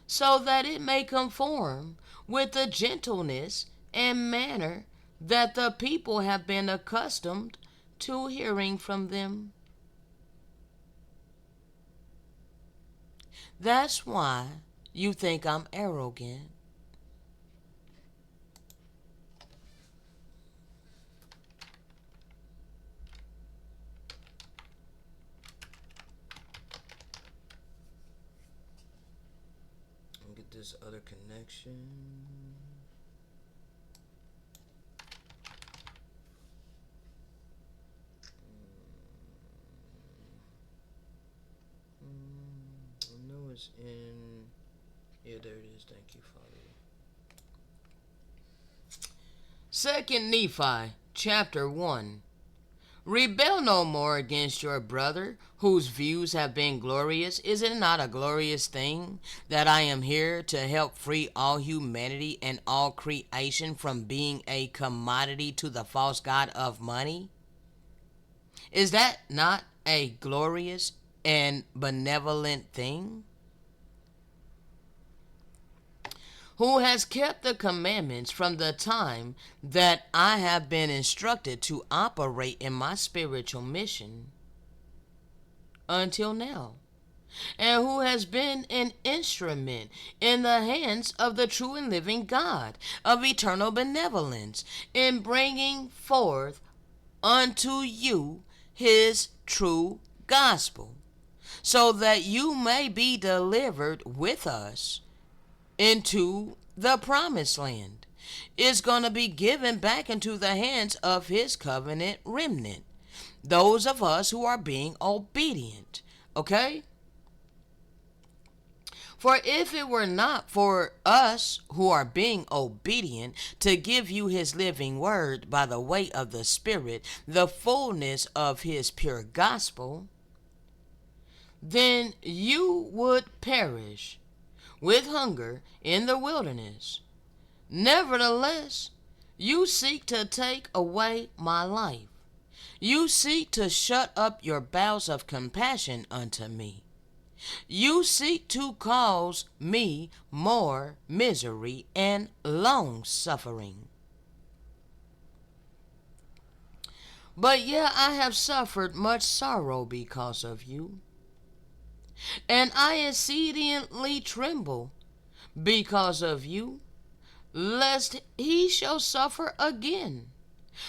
so that it may conform with the gentleness and manner that the people have been accustomed to hearing from them. That's why you think I'm arrogant. I'll get this other connection. I know it's in. Yeah, there it is. Thank you, Father. Second Nephi, chapter 1. Rebel no more against your brother, whose views have been glorious. Is it not a glorious thing that I am here to help free all humanity and all creation from being a commodity to the false god of money? Is that not a glorious and benevolent thing? Who has kept the commandments from the time that I have been instructed to operate in my spiritual mission until now, and who has been an instrument in the hands of the true and living God of eternal benevolence in bringing forth unto you his true gospel, so that you may be delivered with us into the promised land, is going to be given back into the hands of his covenant remnant, those of us who are being obedient. Okay? For if it were not for us who are being obedient to give you his living word by the way of the Spirit, the fullness of his pure gospel, then you would perish with hunger in the wilderness. Nevertheless, you seek to take away my life. You seek to shut up your bowels of compassion unto me. You seek to cause me more misery and long suffering. But yet I have suffered much sorrow because of you, and I exceedingly tremble because of you, lest he shall suffer again.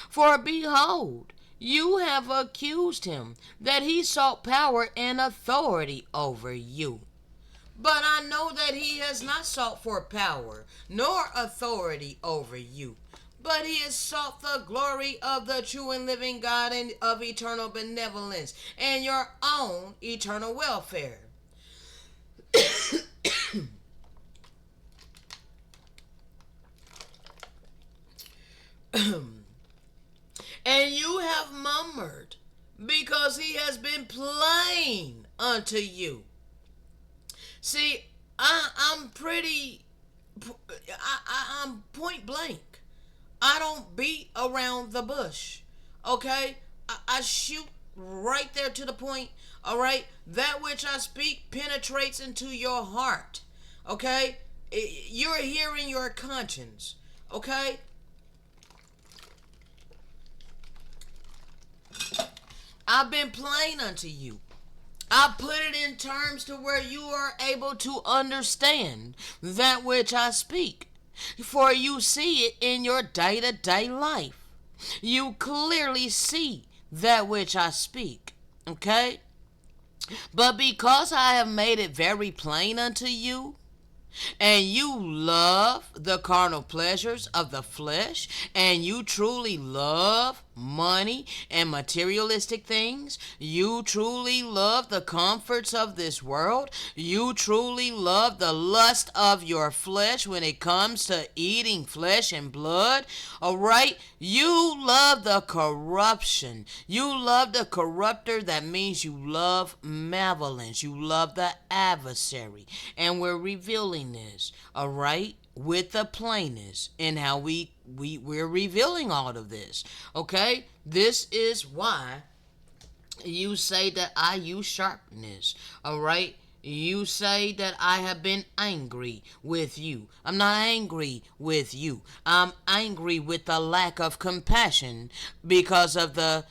For behold, you have accused him that he sought power and authority over you. But I know that he has not sought for power nor authority over you, but he has sought the glory of the true and living God and of eternal benevolence and your own eternal welfare. And you have murmured because he has been plain unto you. See, I'm pretty, I'm point blank. I don't beat around the bush. Okay? I shoot right there to the point. All right? That which I speak penetrates into your heart. Okay? You're hearing your conscience. Okay? I've been plain unto you. I put it in terms to where you are able to understand that which I speak. For you see it in your day-to-day life. You clearly see that which I speak. Okay? But because I have made it very plain unto you, and you love the carnal pleasures of the flesh, and you truly love money and materialistic things, you truly love the comforts of this world, you truly love the lust of your flesh when it comes to eating flesh and blood, all right? You love the corruption. You love the corrupter. That means you love malevolence. You love the adversary. And we're revealing this, all right? With the plainness in how we're revealing all of this. Okay? This is why you say that I use sharpness. All right? You say that I have been angry with you. I'm not angry with you. I'm angry with the lack of compassion because of the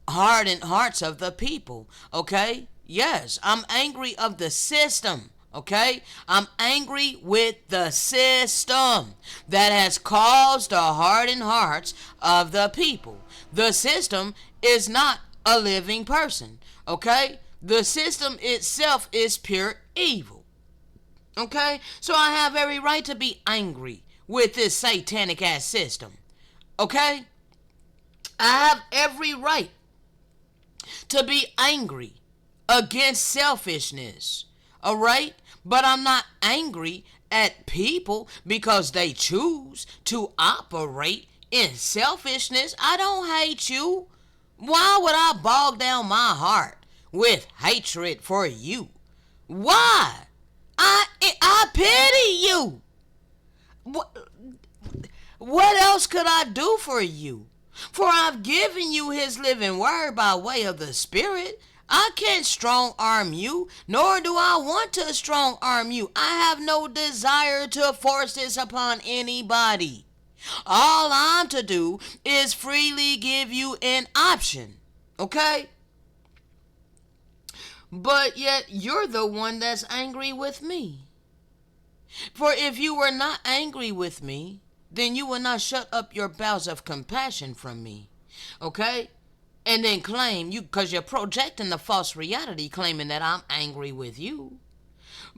hardened hearts of the people. Okay? Yes, I'm angry of the system Okay? I'm angry with the system that has caused the hardened hearts of the people. The system is not a living person. Okay? The system itself is pure evil. Okay? So I have every right to be angry with this satanic ass system. Okay? I have every right to be angry against selfishness. All right? But I'm not angry at people because they choose to operate in selfishness. I don't hate you. Why would I bog down my heart with hatred for you? Why? I pity you. What else could I do for you? For I've given you his living word by way of the Spirit. I can't strong arm you, nor do I want to strong arm you. I have no desire to force this upon anybody. All I'm to do is freely give you an option. Okay? But yet you're the one that's angry with me. For if you were not angry with me, then you will not shut up your bowels of compassion from me. Okay? And then claim you, because you're projecting the false reality, claiming that I'm angry with you.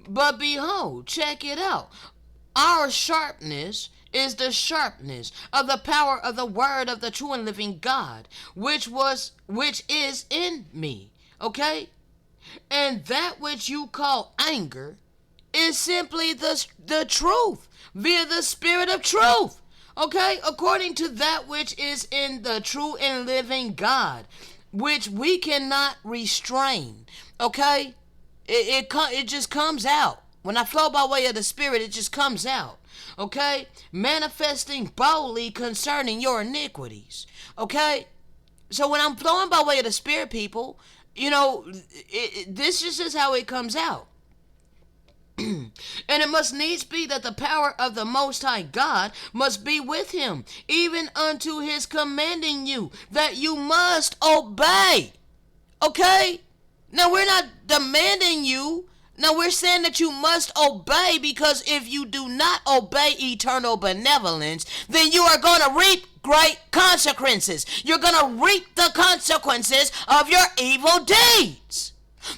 But behold, check it out. Our sharpness is the sharpness of the power of the word of the true and living God, which is in me. Okay? And that which you call anger is simply the truth via the Spirit of truth. Okay? According to that which is in the true and living God, which we cannot restrain. Okay? It just comes out. When I flow by way of the Spirit, it just comes out. Okay? Manifesting boldly concerning your iniquities. Okay? So when I'm flowing by way of the Spirit, people, this just is how it comes out. And it must needs be that the power of the Most High God must be with him, even unto his commanding you that you must obey. Okay? Now, we're not demanding you. Now, we're saying that you must obey, because if you do not obey eternal benevolence, then you are going to reap great consequences. You're going to reap the consequences of your evil deeds.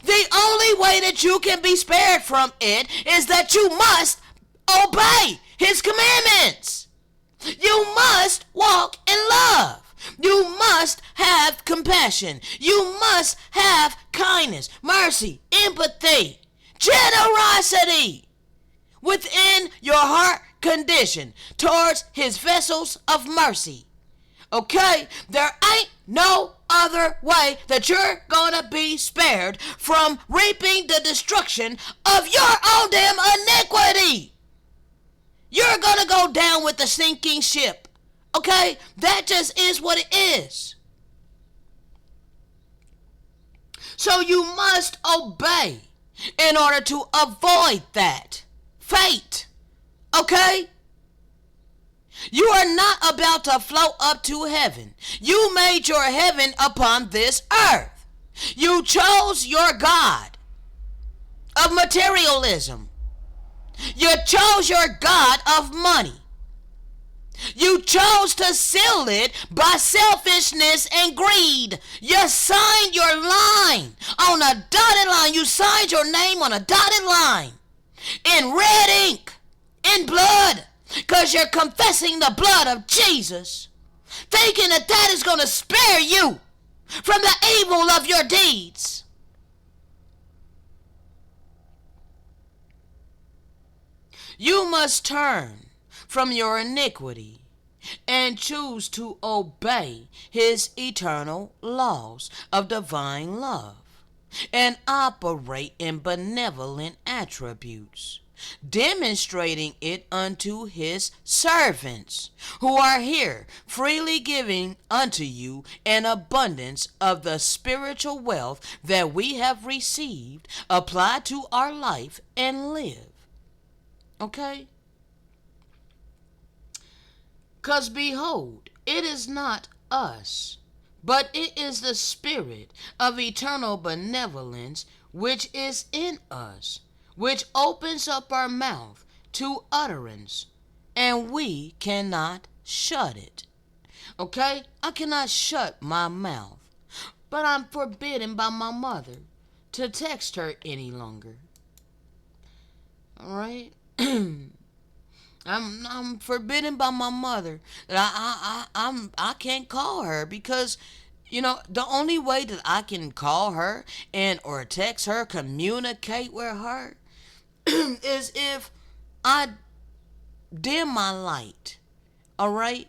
The only way that you can be spared from it is that you must obey his commandments. You must walk in love. You must have compassion. You must have kindness, mercy, empathy, generosity within your heart condition towards his vessels of mercy. Okay? There ain't no other way that you're gonna be spared from reaping the destruction of your own damn iniquity. You're gonna go down with the sinking ship. Okay? That just is what it is. So you must obey in order to avoid that fate. Okay? You are not about to float up to heaven. You made your heaven upon this earth. You chose your God of materialism. You chose your God of money. You chose to seal it by selfishness and greed. You signed your line on a dotted line. You signed your name on a dotted line in red ink, in blood, because you're confessing the blood of Jesus, thinking that that is going to spare you from the evil of your deeds. You must turn from your iniquity and choose to obey his eternal laws of divine love and operate in benevolent attributes, demonstrating it unto his servants, who are here freely giving unto you an abundance of the spiritual wealth that we have received, applied to our life and live. Okay? 'Cause behold, it is not us, but it is the Spirit of eternal benevolence which is in us, which opens up our mouth to utterance, and we cannot shut it. Okay? I cannot shut my mouth, but I'm forbidden by my mother to text her any longer. All right? I'm forbidden by my mother that I can't call her because the only way that I can call her and or text her, communicate with her is if I dim my light, all right,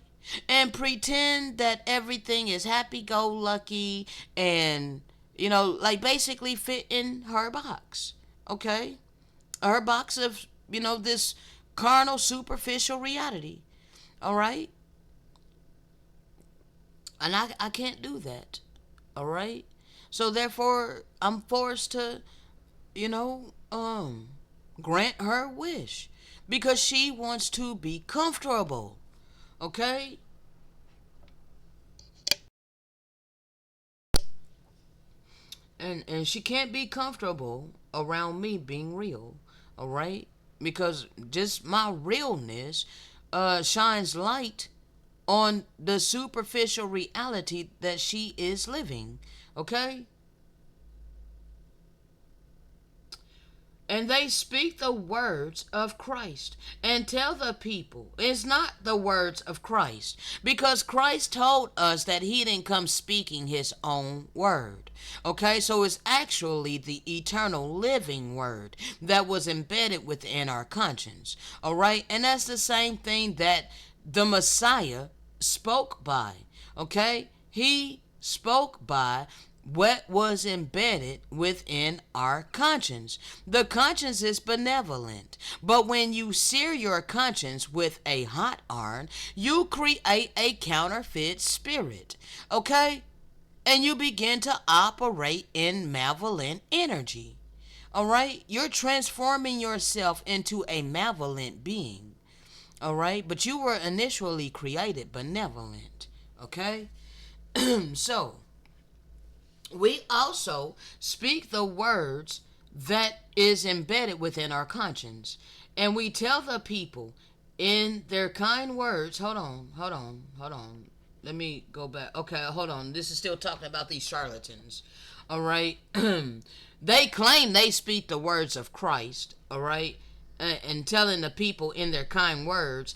and pretend that everything is happy go lucky and like basically fit in her box, okay, her box of this carnal superficial reality, all right, and I can't do that, all right, so therefore I'm forced to you know grant her wish because she wants to be comfortable, okay. And she can't be comfortable around me being real, all right, because just my realness shines light on the superficial reality that she is living, okay. And they speak the words of Christ and tell the people it's not the words of Christ because Christ told us that he didn't come speaking his own word. Okay, so it's actually the eternal living word that was embedded within our conscience. All right, and that's the same thing that the Messiah spoke by. Okay, he spoke by what was embedded within our conscience. The conscience is benevolent, but when you sear your conscience with a hot iron, you create a counterfeit spirit, okay? And you begin to operate in malevolent energy, all right? You're transforming yourself into a malevolent being, all right? But you were initially created benevolent, okay? So, we also speak the words that is embedded within our conscience. And we tell the people in their kind words, hold on. Let me go back. Okay, hold on. This is still talking about these charlatans. All right. They claim they speak the words of Christ. All right. And telling the people in their kind words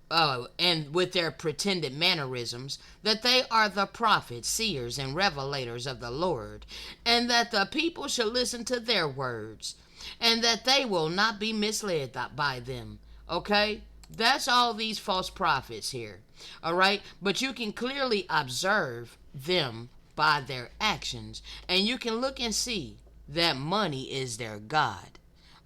and with their pretended mannerisms, that they are the prophets, seers, and revelators of the Lord, and that the people should listen to their words, and that they will not be misled by them. Okay? That's all these false prophets here. All right? But you can clearly observe them by their actions, and you can look and see that money is their God.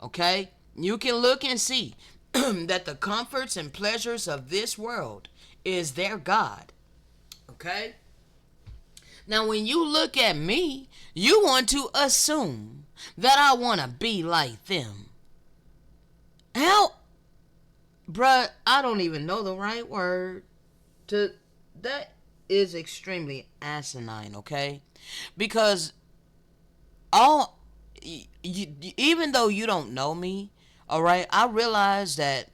Okay? You can look and see that the comforts and pleasures of this world is their God. Okay? Now, when you look at me, you want to assume that I want to be like them. How? Bruh, I don't even know the right word. That is extremely asinine, okay? Because all even though you don't know me, all right, I realize that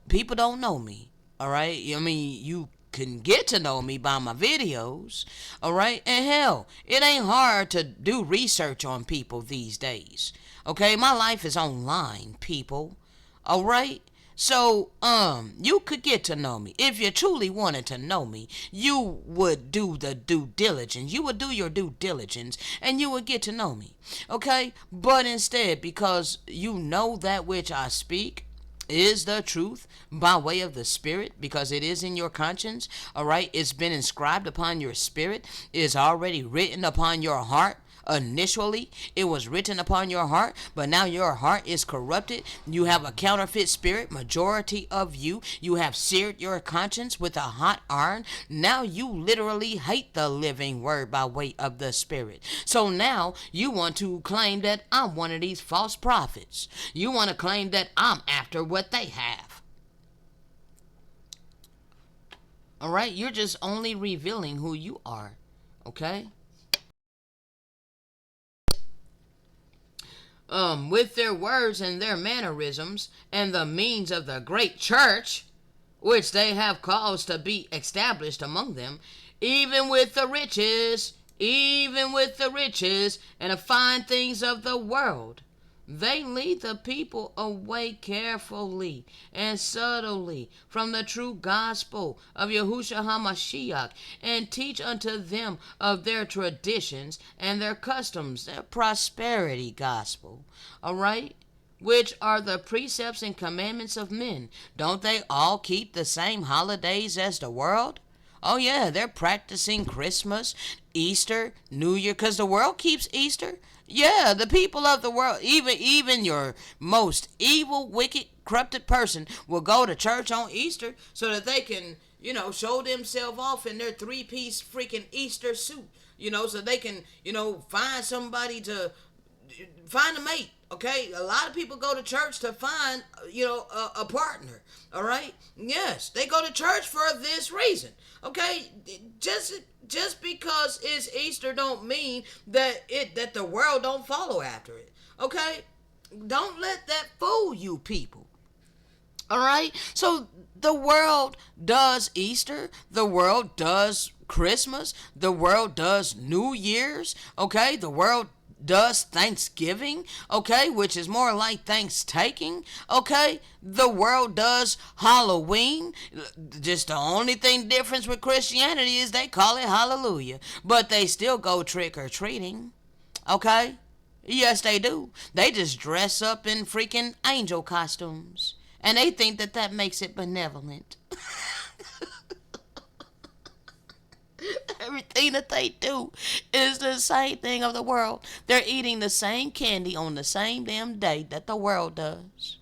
people don't know me, all right. I mean, you can get to know me by my videos, all right, and hell, it ain't hard to do research on people these days, okay. My life is online, people, all right. So, you could get to know me. If you truly wanted to know me, you would do the due diligence. You would do your due diligence and you would get to know me. Okay? But instead, because you know that which I speak is the truth by way of the spirit, because it is in your conscience, all right? It's been inscribed upon your spirit, it is already written upon your heart. Initially, it was written upon your heart, but now your heart is corrupted. You have a counterfeit spirit, majority of you. You have seared your conscience with a hot iron. Now you literally hate the living word by way of the spirit. So now you want to claim that I'm one of these false prophets. You want to claim that I'm after what they have. All right? You're just only revealing who you are. Okay? with their words and their mannerisms and the means of the great church, which they have caused to be established among them, even with the riches and the fine things of the world. They lead the people away carefully and subtly from the true gospel of Yahushua HaMashiach, and teach unto them of their traditions and their customs, their prosperity gospel. All right? Which are the precepts and commandments of men. Don't they all keep the same holidays as the world? Oh yeah, they're practicing Christmas, Easter, New Year, because the world keeps Easter. Yeah, the people of the world, even your most evil, wicked, corrupted person will go to church on Easter so that they can, show themselves off in their three-piece freaking Easter suit, so they can, find somebody to find a mate. Okay, a lot of people go to church to find, a partner. All right, yes, they go to church for this reason. Okay, just because it's Easter don't mean that the world don't follow after it. Okay, don't let that fool you people. All right, so the world does Easter, the world does Christmas, the world does New Year's. Okay, the world does Thanksgiving, okay, which is more like Thanks-taking, okay? The world does Halloween. Just the only thing difference with Christianity is they call it Hallelujah, but they still go trick-or-treating, okay? Yes, they do. They just dress up in freaking angel costumes, and they think that makes it benevolent. Everything that they do is the same thing of the world. They're eating the same candy on the same damn day that the world does.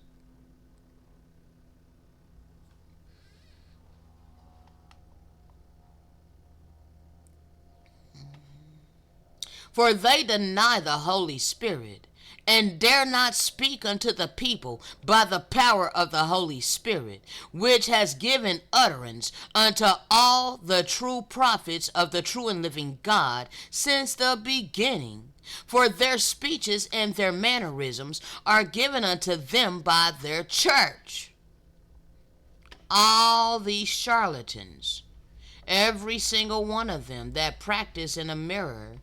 For they deny the Holy Spirit, and dare not speak unto the people by the power of the Holy Spirit, which has given utterance unto all the true prophets of the true and living God since the beginning. For their speeches and their mannerisms are given unto them by their church. All these charlatans, every single one of them that practice in a mirror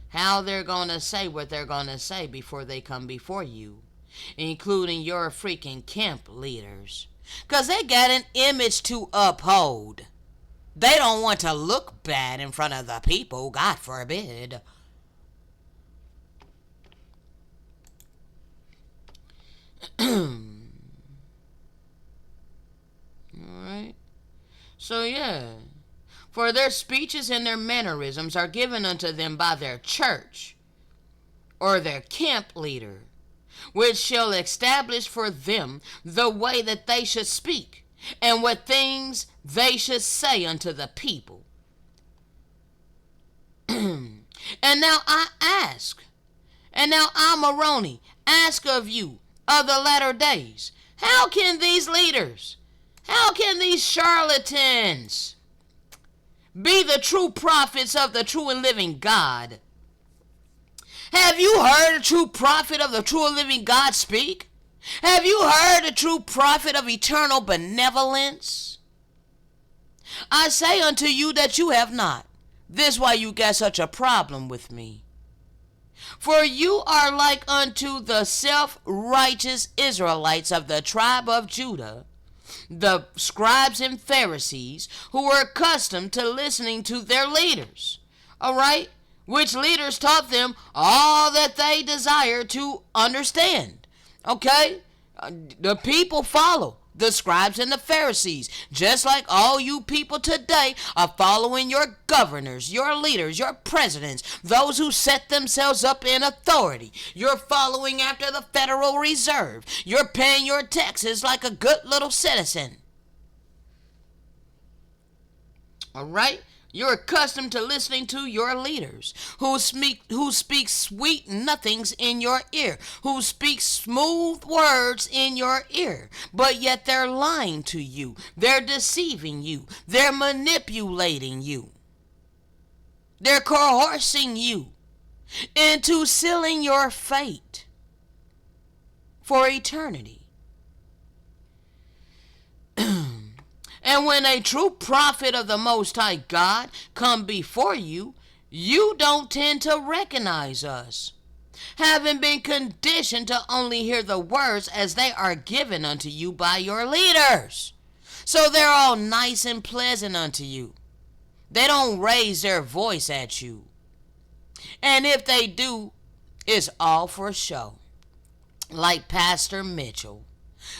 how they're going to say what they're going to say before they come before you, including your freaking camp leaders. Because they got an image to uphold. They don't want to look bad in front of the people, God forbid. Alright. So yeah. For their speeches and their mannerisms are given unto them by their church, or their camp leader, which shall establish for them the way that they should speak, and what things they should say unto the people. And now I ask, and now I, Moroni, ask of you of the latter days, how can these leaders, how can these charlatans be the true prophets of the true and living God? Have you heard a true prophet of the true and living God speak? Have you heard a true prophet of eternal benevolence? I say unto you that you have not. This is why you got such a problem with me. For you are like unto the self-righteous Israelites of the tribe of Judah, the scribes and Pharisees, who were accustomed to listening to their leaders, all right, which leaders taught them all that they desired to understand, okay? The people follow the scribes and the Pharisees, just like all you people today are following your governors, your leaders, your presidents, those who set themselves up in authority. You're following after the Federal Reserve. You're paying your taxes like a good little citizen. All right? You're accustomed to listening to your leaders who speak sweet nothings in your ear, who speak smooth words in your ear, but yet they're lying to you. They're deceiving you. They're manipulating you. They're coercing you into sealing your fate. for eternity. And when a true prophet of the Most High God come before you, you don't tend to recognize us, having been conditioned to only hear the words as they are given unto you by your leaders. So they're all nice and pleasant unto you. They don't raise their voice at you. And if they do, it's all for show. Like Pastor Mitchell,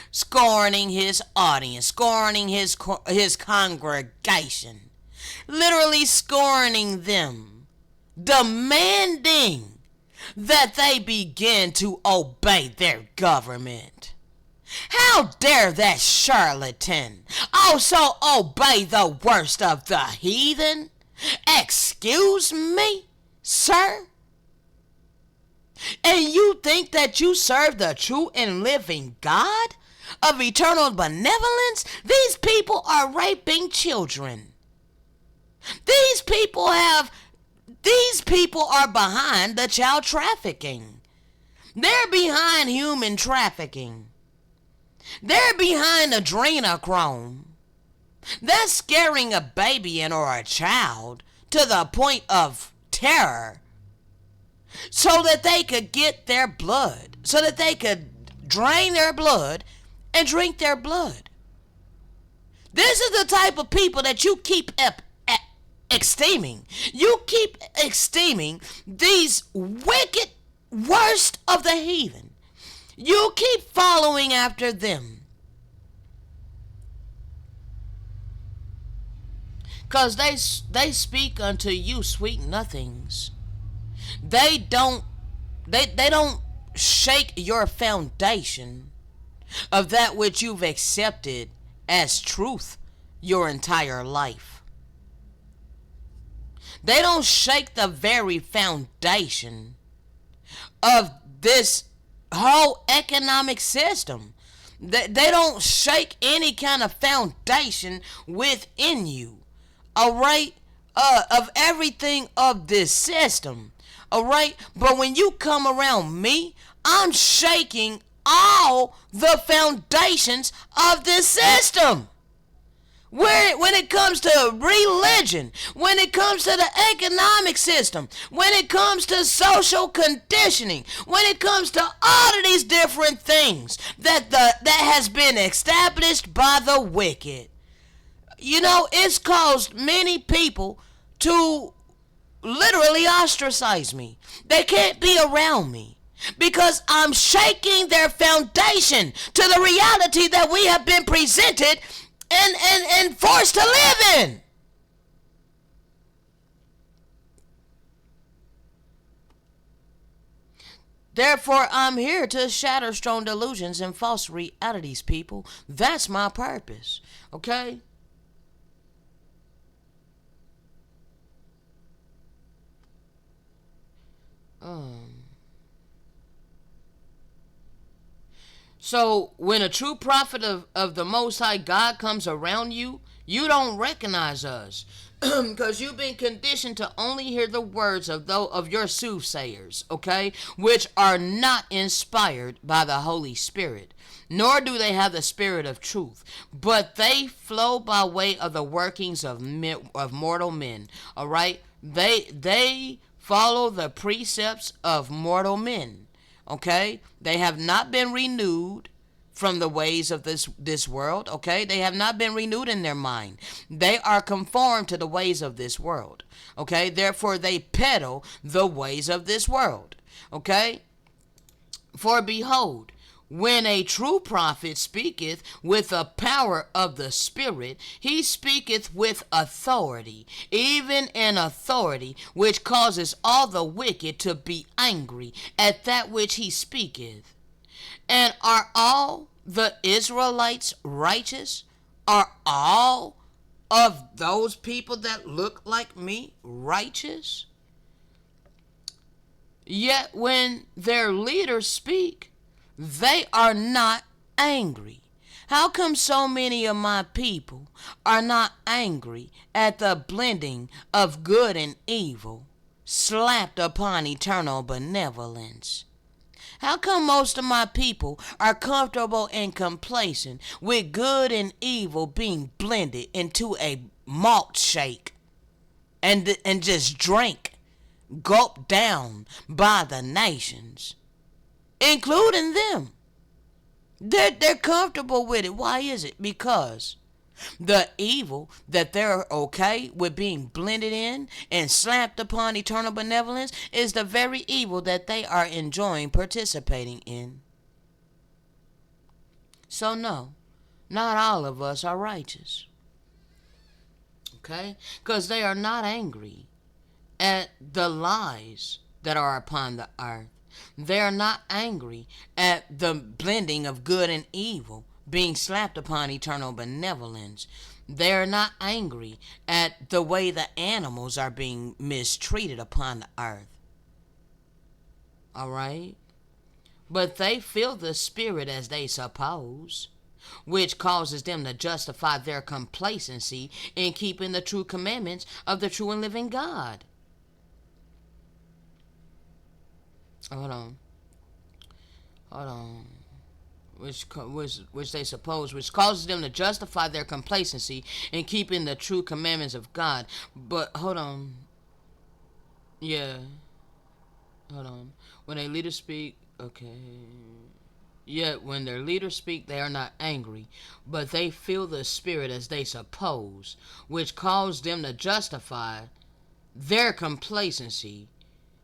scorning his audience, scorning his congregation, literally scorning them, demanding that they begin to obey their government. How dare that charlatan also obey the worst of the heathen? Excuse me, sir? And you think that you serve the true and living God of eternal benevolence? These people are raping children. These people are behind the child trafficking. They're behind human trafficking. They're behind adrenochrome. They're scaring a baby or a child to the point of terror so that they could get their blood, so that they could drain their blood and drink their blood. This is the type of people that you keep esteeming. You keep esteeming these wicked worst of the heathen. You keep following after them. Because they speak unto you sweet nothings. They don't shake your foundation of that which you've accepted as truth your entire life. They don't shake the very foundation of this whole economic system. They don't shake any kind of foundation within you, all right, of everything of this system, all right. But when you come around me, I'm shaking all the foundations of this system. When it comes to religion, when it comes to the economic system, when it comes to social conditioning, when it comes to all of these different things that has been established by the wicked, you know, it's caused many people to literally ostracize me. They can't be around me because I'm shaking their foundation to the reality that we have been presented and forced to live in. Therefore, I'm here to shatter strong delusions and false realities, people. That's my purpose, okay? So when a true prophet of the Most High God comes around you, you don't recognize us. Because you've been conditioned to only hear the words of your soothsayers, okay? Which are not inspired by the Holy Spirit. Nor do they have the spirit of truth. But they flow by way of the workings of mortal men, all right? They follow the precepts of mortal men. Okay? They have not been renewed from the ways of this world. Okay? They have not been renewed in their mind. They are conformed to the ways of this world. Okay? Therefore, they peddle the ways of this world. Okay? For behold, when a true prophet speaketh with the power of the Spirit, he speaketh with authority, even an authority which causes all the wicked to be angry at that which he speaketh. And are all the Israelites righteous? Are all of those people that look like me righteous? Yet when their leaders speak, they are not angry. How come so many of my people are not angry at the blending of good and evil slapped upon eternal benevolence? How come most of my people are comfortable and complacent with good and evil being blended into a malt shake and just drank, gulped down by the nations, including them? They're comfortable with it. Why is it? Because the evil that they're okay with being blended in and slapped upon eternal benevolence is the very evil that they are enjoying participating in. So, no, not all of us are righteous. Okay? Because they are not angry at the lies that are upon the earth. They are not angry at the blending of good and evil being slapped upon eternal benevolence. They are not angry at the way the animals are being mistreated upon the earth. All right? But they feel the spirit as they suppose, which causes them to justify their complacency in keeping the true commandments of the true and living God. Hold on. Hold on. Which they suppose, which causes them to justify their complacency in keeping the true commandments of God. But hold on. Yeah. Hold on. When a leader speak, okay. Yet when their leaders speak, they are not angry, but they feel the spirit as they suppose, which causes them to justify their complacency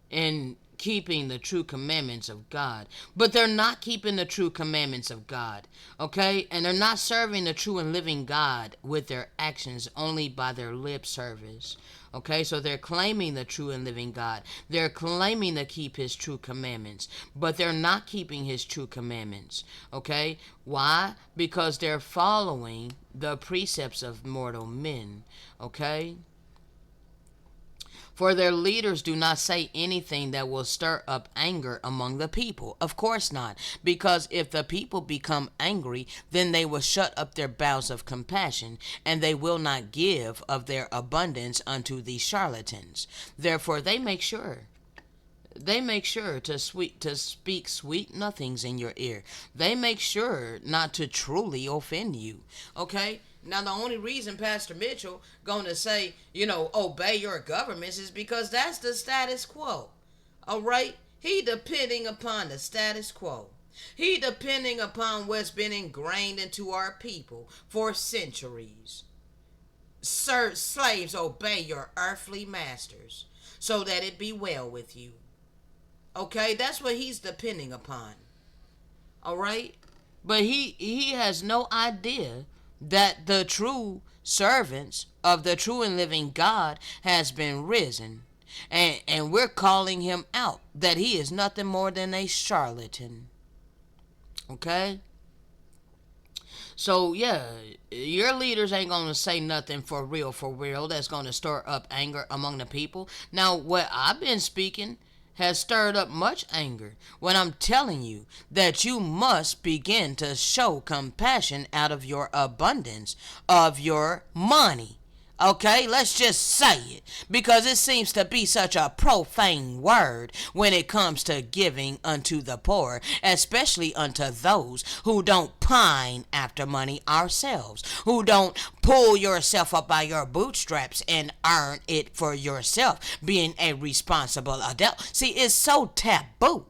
in keeping the true commandments of God. But they're not keeping the true commandments of God, okay? And they're not serving the true and living God with their actions, only by their lip service, okay? So they're claiming the true and living God. They're claiming to keep his true commandments, but they're not keeping his true commandments, okay? Why? Because they're following the precepts of mortal men, okay? For their leaders do not say anything that will stir up anger among the people. Of course not. Because if the people become angry, then they will shut up their bowels of compassion, and they will not give of their abundance unto these charlatans. Therefore they make sure to speak sweet nothings in your ear. They make sure not to truly offend you. Okay? Now the only reason Pastor Mitchell gonna say, obey your governments is because that's the status quo. Alright? He depending upon the status quo. He depending upon what's been ingrained into our people for centuries. Sir, slaves, obey your earthly masters so that it be well with you. Okay, that's what he's depending upon. All right, but he has no idea that the true servants of the true and living God has been risen, and we're calling him out that he is nothing more than a charlatan. Okay. So yeah, your leaders ain't gonna say nothing for real that's gonna stir up anger among the people. Now what I've been speaking has stirred up much anger when I'm telling you that you must begin to show compassion out of your abundance of your money. Okay, let's just say it, because it seems to be such a profane word when it comes to giving unto the poor, especially unto those who don't pine after money ourselves, who don't pull yourself up by your bootstraps and earn it for yourself, being a responsible adult. See, it's so taboo.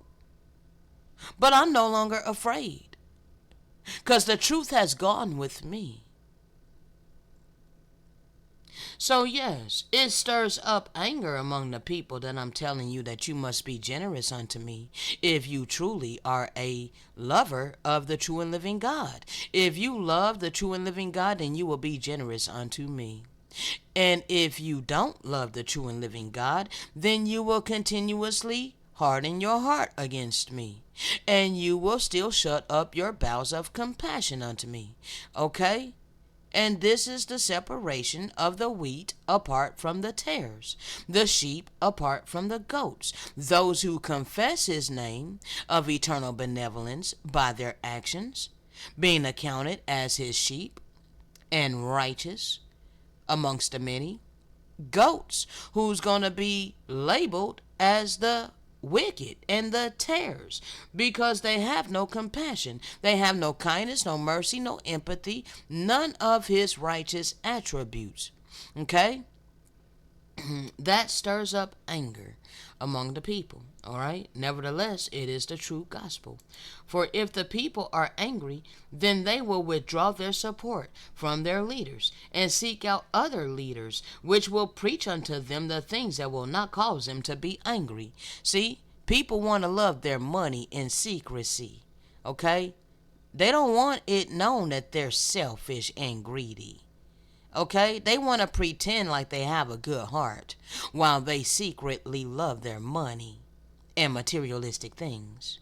But I'm no longer afraid, because the truth has gone with me. So yes, it stirs up anger among the people that I'm telling you that you must be generous unto me if you truly are a lover of the true and living God. If you love the true and living God, then you will be generous unto me. And if you don't love the true and living God, then you will continuously harden your heart against me. And you will still shut up your bowels of compassion unto me. Okay? And this is the separation of the wheat apart from the tares, the sheep apart from the goats. Those who confess his name of eternal benevolence by their actions, being accounted as his sheep and righteous amongst the many. Goats, who's going to be labeled as the wicked and the tares, because they have no compassion. They have no kindness, no mercy, no empathy, none of his righteous attributes. Okay? That stirs up anger among the people. All right? Nevertheless, it is the true gospel. For if the people are angry, then they will withdraw their support from their leaders and seek out other leaders, which will preach unto them the things that will not cause them to be angry. See, people want to love their money in secrecy. Okay? They don't want it known that they're selfish and greedy. Okay? They want to pretend like they have a good heart while they secretly love their money and materialistic things.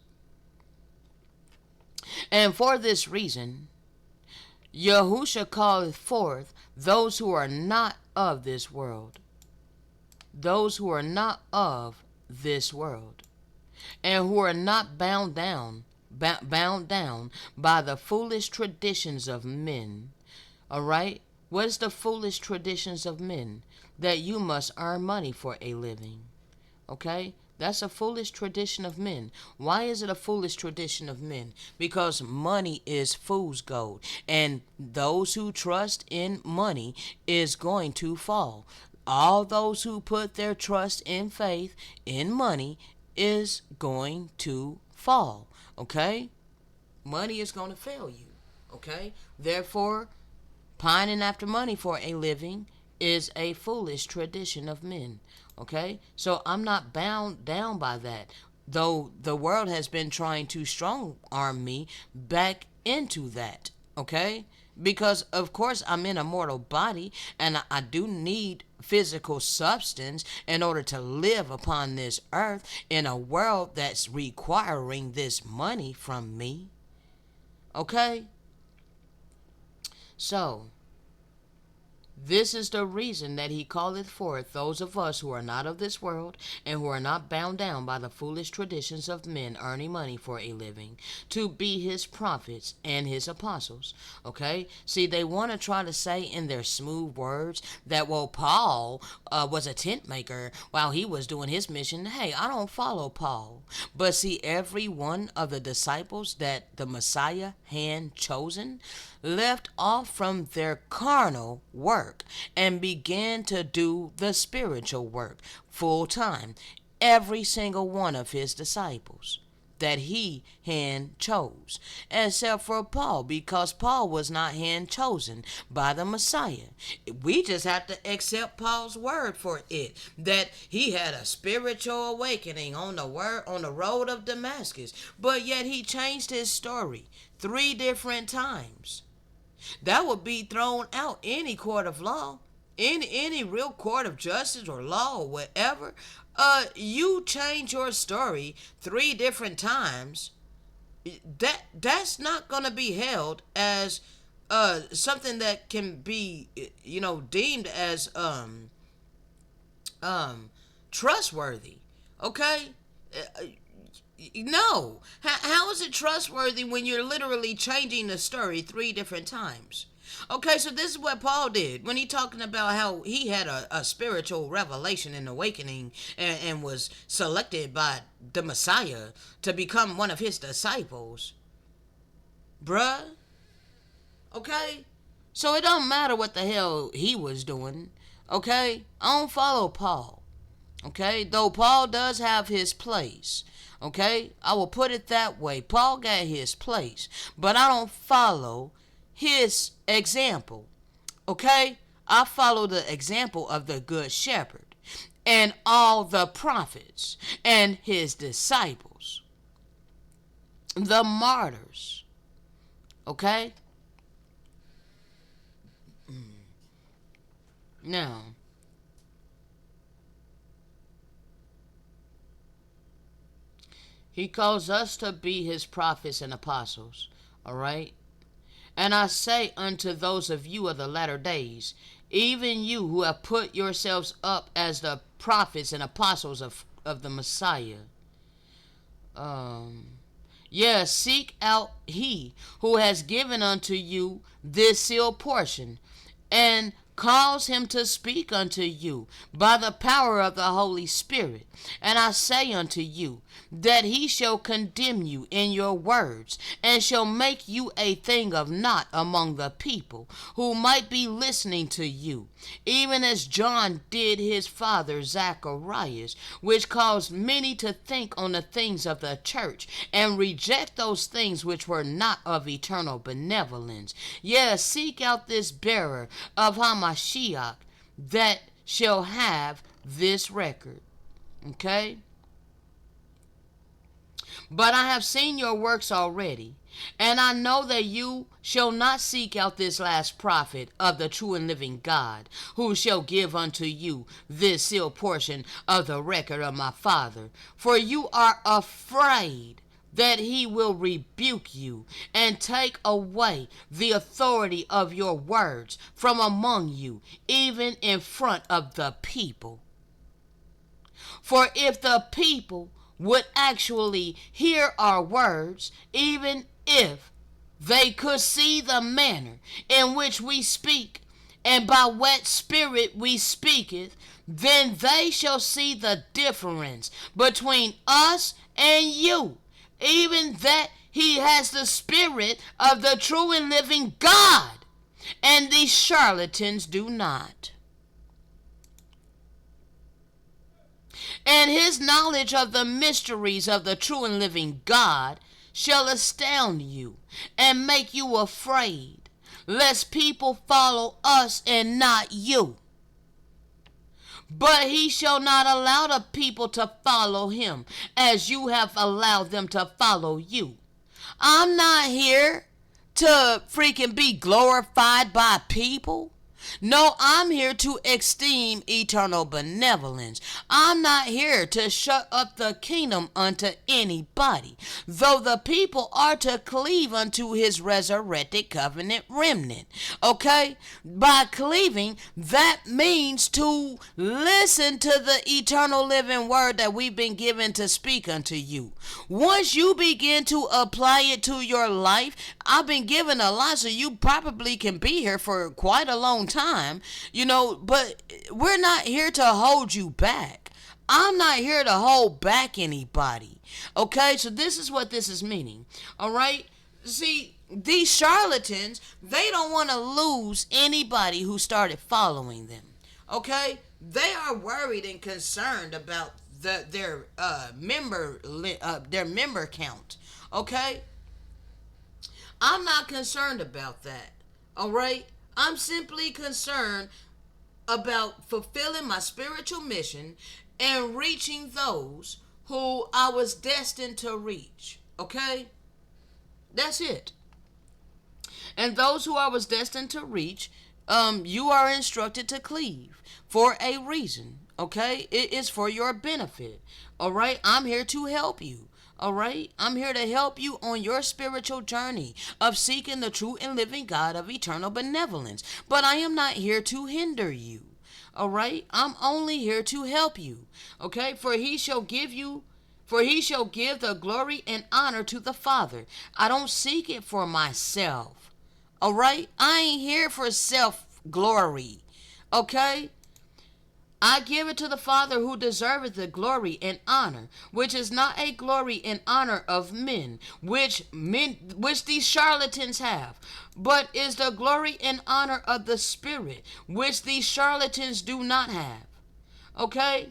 And for this reason, Yahusha calleth forth those who are not of this world. Those who are not of this world. And who are not bound down by the foolish traditions of men. All right? What is the foolish traditions of men? That you must earn money for a living. Okay? That's a foolish tradition of men. Why is it a foolish tradition of men? Because money is fool's gold. And those who trust in money is going to fall. All those who put their trust in faith in money is going to fall. Okay? Money is going to fail you. Okay? Therefore, pining after money for a living is a foolish tradition of men. Okay? So I'm not bound down by that. Though the world has been trying to strong arm me back into that. Okay? Because of course I'm in a mortal body and I do need physical substance in order to live upon this earth in a world that's requiring this money from me. Okay? So, this is the reason that he calleth forth those of us who are not of this world and who are not bound down by the foolish traditions of men earning money for a living to be his prophets and his apostles. Okay? See, they want to try to say in their smooth words that, well, Paul was a tent maker while he was doing his mission. Hey, I don't follow Paul. But see, every one of the disciples that the Messiah had chosen left off from their carnal work and began to do the spiritual work full time. Every single one of his disciples that he hand chose, except for Paul, because Paul was not hand chosen by the Messiah. We just have to accept Paul's word for it, that he had a spiritual awakening on the road of Damascus, but yet he changed his story 3 different times. That would be thrown out any court of law, any real court of justice or law or whatever. You change your story 3 different times. That's not gonna be held as something that can be deemed as trustworthy. Okay. No. How is it trustworthy when you're literally changing the story 3 different times? Okay, so this is what Paul did when he talking about how he had a spiritual revelation and awakening and was selected by the Messiah to become one of his disciples. Bruh. Okay? So it don't matter what the hell he was doing. Okay? I don't follow Paul. Okay? Though Paul does have his place. Okay? I will put it that way. Paul got his place. But I don't follow his example. Okay? I follow the example of the Good Shepherd and all the prophets and his disciples. The martyrs. Okay? Now, he calls us to be his prophets and apostles. All right? And I say unto those of you of the latter days, even you who have put yourselves up as the prophets and apostles of the Messiah. Yes, seek out he who has given unto you this sealed portion, and cause him to speak unto you by the power of the Holy Spirit. And I say unto you, that he shall condemn you in your words, and shall make you a thing of naught among the people, who might be listening to you, even as John did his father Zacharias, which caused many to think on the things of the church, and reject those things which were not of eternal benevolence. Yes, seek out this bearer of Hamashiach, that shall have this record. Okay? But I have seen your works already, and I know that you shall not seek out this last prophet of the true and living God, who shall give unto you this sealed portion of the record of my Father. For you are afraid that he will rebuke you and take away the authority of your words from among you, even in front of the people. For if the people would actually hear our words, even if they could see the manner in which we speak, and by what spirit we speaketh, then they shall see the difference between us and you, even that he has the spirit of the true and living God, and these charlatans do not. And his knowledge of the mysteries of the true and living God shall astound you and make you afraid, lest people follow us and not you. But he shall not allow the people to follow him as you have allowed them to follow you. I'm not here to freaking be glorified by people. No, I'm here to esteem eternal benevolence. I'm not here to shut up the kingdom unto anybody, though the people are to cleave unto his resurrected covenant remnant. Okay? By cleaving, that means to listen to the eternal living word that we've been given to speak unto you. Once you begin to apply it to your life, I've been given a lot, so you probably can be here for quite a long time, but we're not here to hold you back. I'm not here to hold back anybody. Okay, so this is what this is meaning. All right, see, these charlatans, they don't want to lose anybody who started following them. Okay, they are worried and concerned about their member count. Okay, I'm not concerned about that. All right, I'm simply concerned about fulfilling my spiritual mission and reaching those who I was destined to reach. Okay? That's it. And those who I was destined to reach, you are instructed to cleave for a reason. Okay? It is for your benefit. All right? I'm here to help you. All right, I'm here to help you on your spiritual journey of seeking the true and living God of eternal benevolence. But I am not here to hinder you. All right, I'm only here to help you. Okay, for he shall give the glory and honor to the Father. I don't seek it for myself. All right, I ain't here for self glory. Okay, I give it to the Father who deserveth the glory and honor, which is not a glory and honor of men, which these charlatans have, but is the glory and honor of the Spirit, which these charlatans do not have. Okay?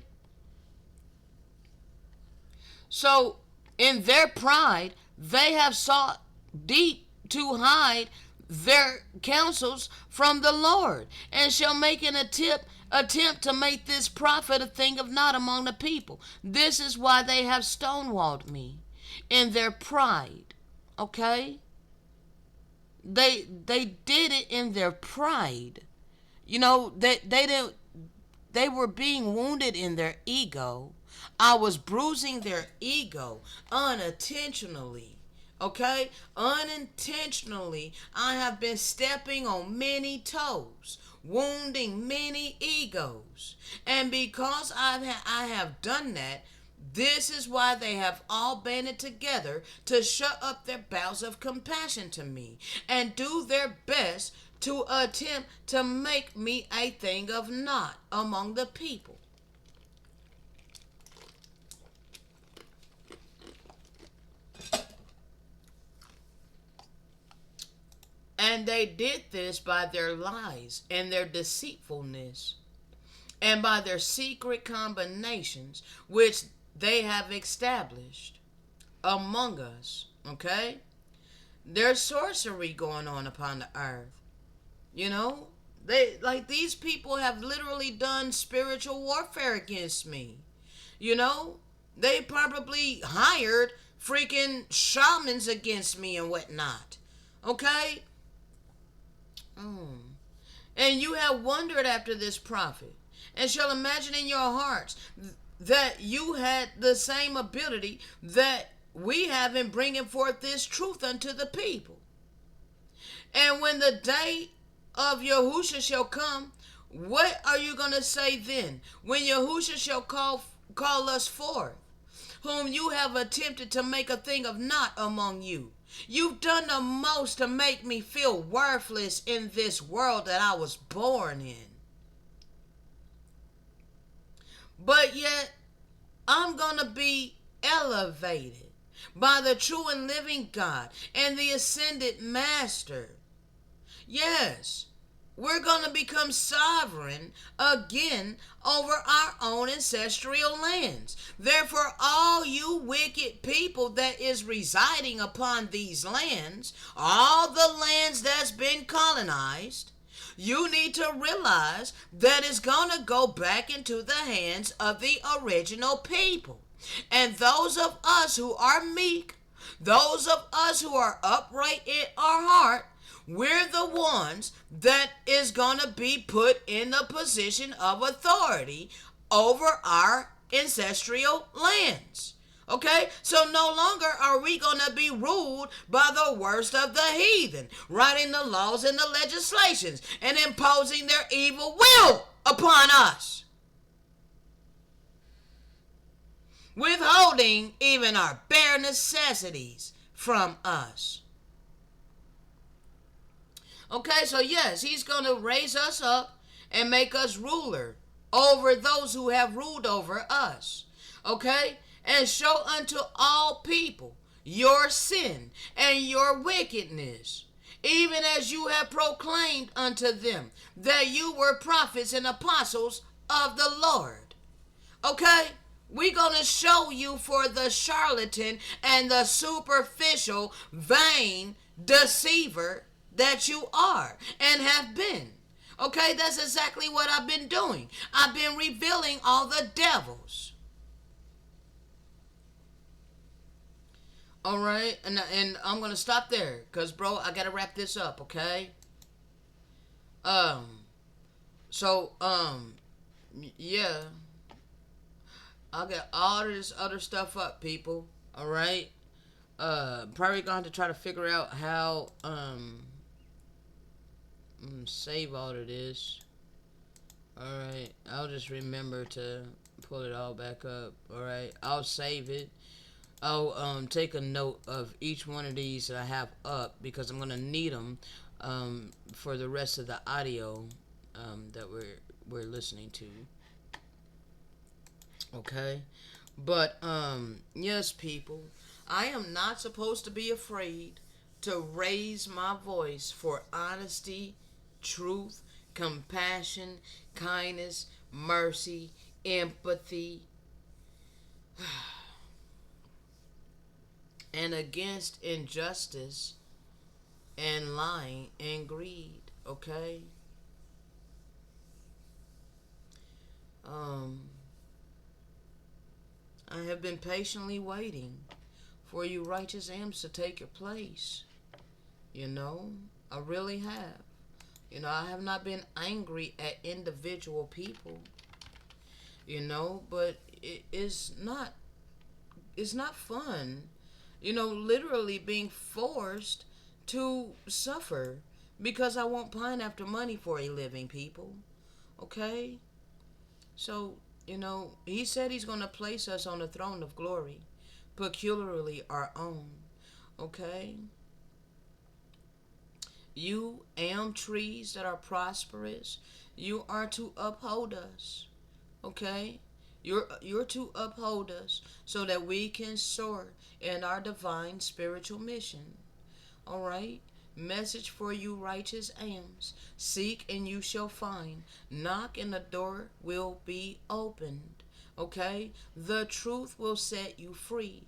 So, in their pride, they have sought deep to hide their counsels from the Lord, and shall make an attempt to make this prophet a thing of naught among the people. This is why they have stonewalled me, in their pride. Okay? They did it in their pride. They were being wounded in their ego. I was bruising their ego unintentionally. Okay? Unintentionally, I have been stepping on many toes, wounding many egos. And because I have done that, this is why they have all banded together to shut up their bowels of compassion to me and do their best to attempt to make me a thing of naught among the people. And they did this by their lies and their deceitfulness, and by their secret combinations, which they have established among us. Okay? There's sorcery going on upon the earth. You know? These people have literally done spiritual warfare against me. You know? They probably hired freaking shamans against me and whatnot. Okay? And you have wondered after this prophet, and shall imagine in your hearts that you had the same ability that we have in bringing forth this truth unto the people. And when the day of Yahusha shall come, what are you going to say then? When Yahusha shall call us forth, whom you have attempted to make a thing of naught among you. You've done the most to make me feel worthless in this world that I was born in. But yet, I'm going to be elevated by the true and living God and the ascended Master. Yes, we're going to become sovereign again over our own ancestral lands. Therefore, all you wicked people that is residing upon these lands, all the lands that's been colonized, you need to realize that it's going to go back into the hands of the original people. And those of us who are meek, those of us who are upright in our heart, we're the ones that is going to be put in the position of authority over our ancestral lands. Okay? So no longer are we going to be ruled by the worst of the heathen, writing the laws and the legislations and imposing their evil will upon us, withholding even our bare necessities from us. Okay, so yes, he's going to raise us up and make us ruler over those who have ruled over us. Okay? And show unto all people your sin and your wickedness, even as you have proclaimed unto them that you were prophets and apostles of the Lord. Okay? We're going to show you for the charlatan and the superficial, vain deceiver that you are and have been. Okay, that's exactly what I've been doing. I've been revealing all the devils. All right, and I'm gonna stop there, cause bro, I gotta wrap this up. Okay. So yeah, I'll get all this other stuff up, people. All right. Probably going to try to figure out how save all of this. Alright, I'll just remember to pull it all back up. Alright, I'll save it. I'll take a note of each one of these that I have up, because I'm going to need them for the rest of the audio that we're listening to. Okay? But yes, people, I am not supposed to be afraid to raise my voice for honesty, truth, compassion, kindness, mercy, empathy, and against injustice and lying and greed. Okay? I have been patiently waiting for you righteous ams to take your place. You know, I really have. You know, I have not been angry at individual people. You know, but it's not fun. You know, literally being forced to suffer because I won't pine after money for a living, people. Okay? So, you know, he said he's going to place us on the throne of glory, peculiarly our own. Okay? You am trees that are prosperous. You are to uphold us. Okay? You're to uphold us so that we can soar in our divine spiritual mission. All right? Message for you righteous ams. Seek and you shall find. Knock and the door will be opened. Okay? The truth will set you free.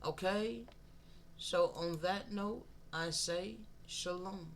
Okay? So on that note, I say shalom.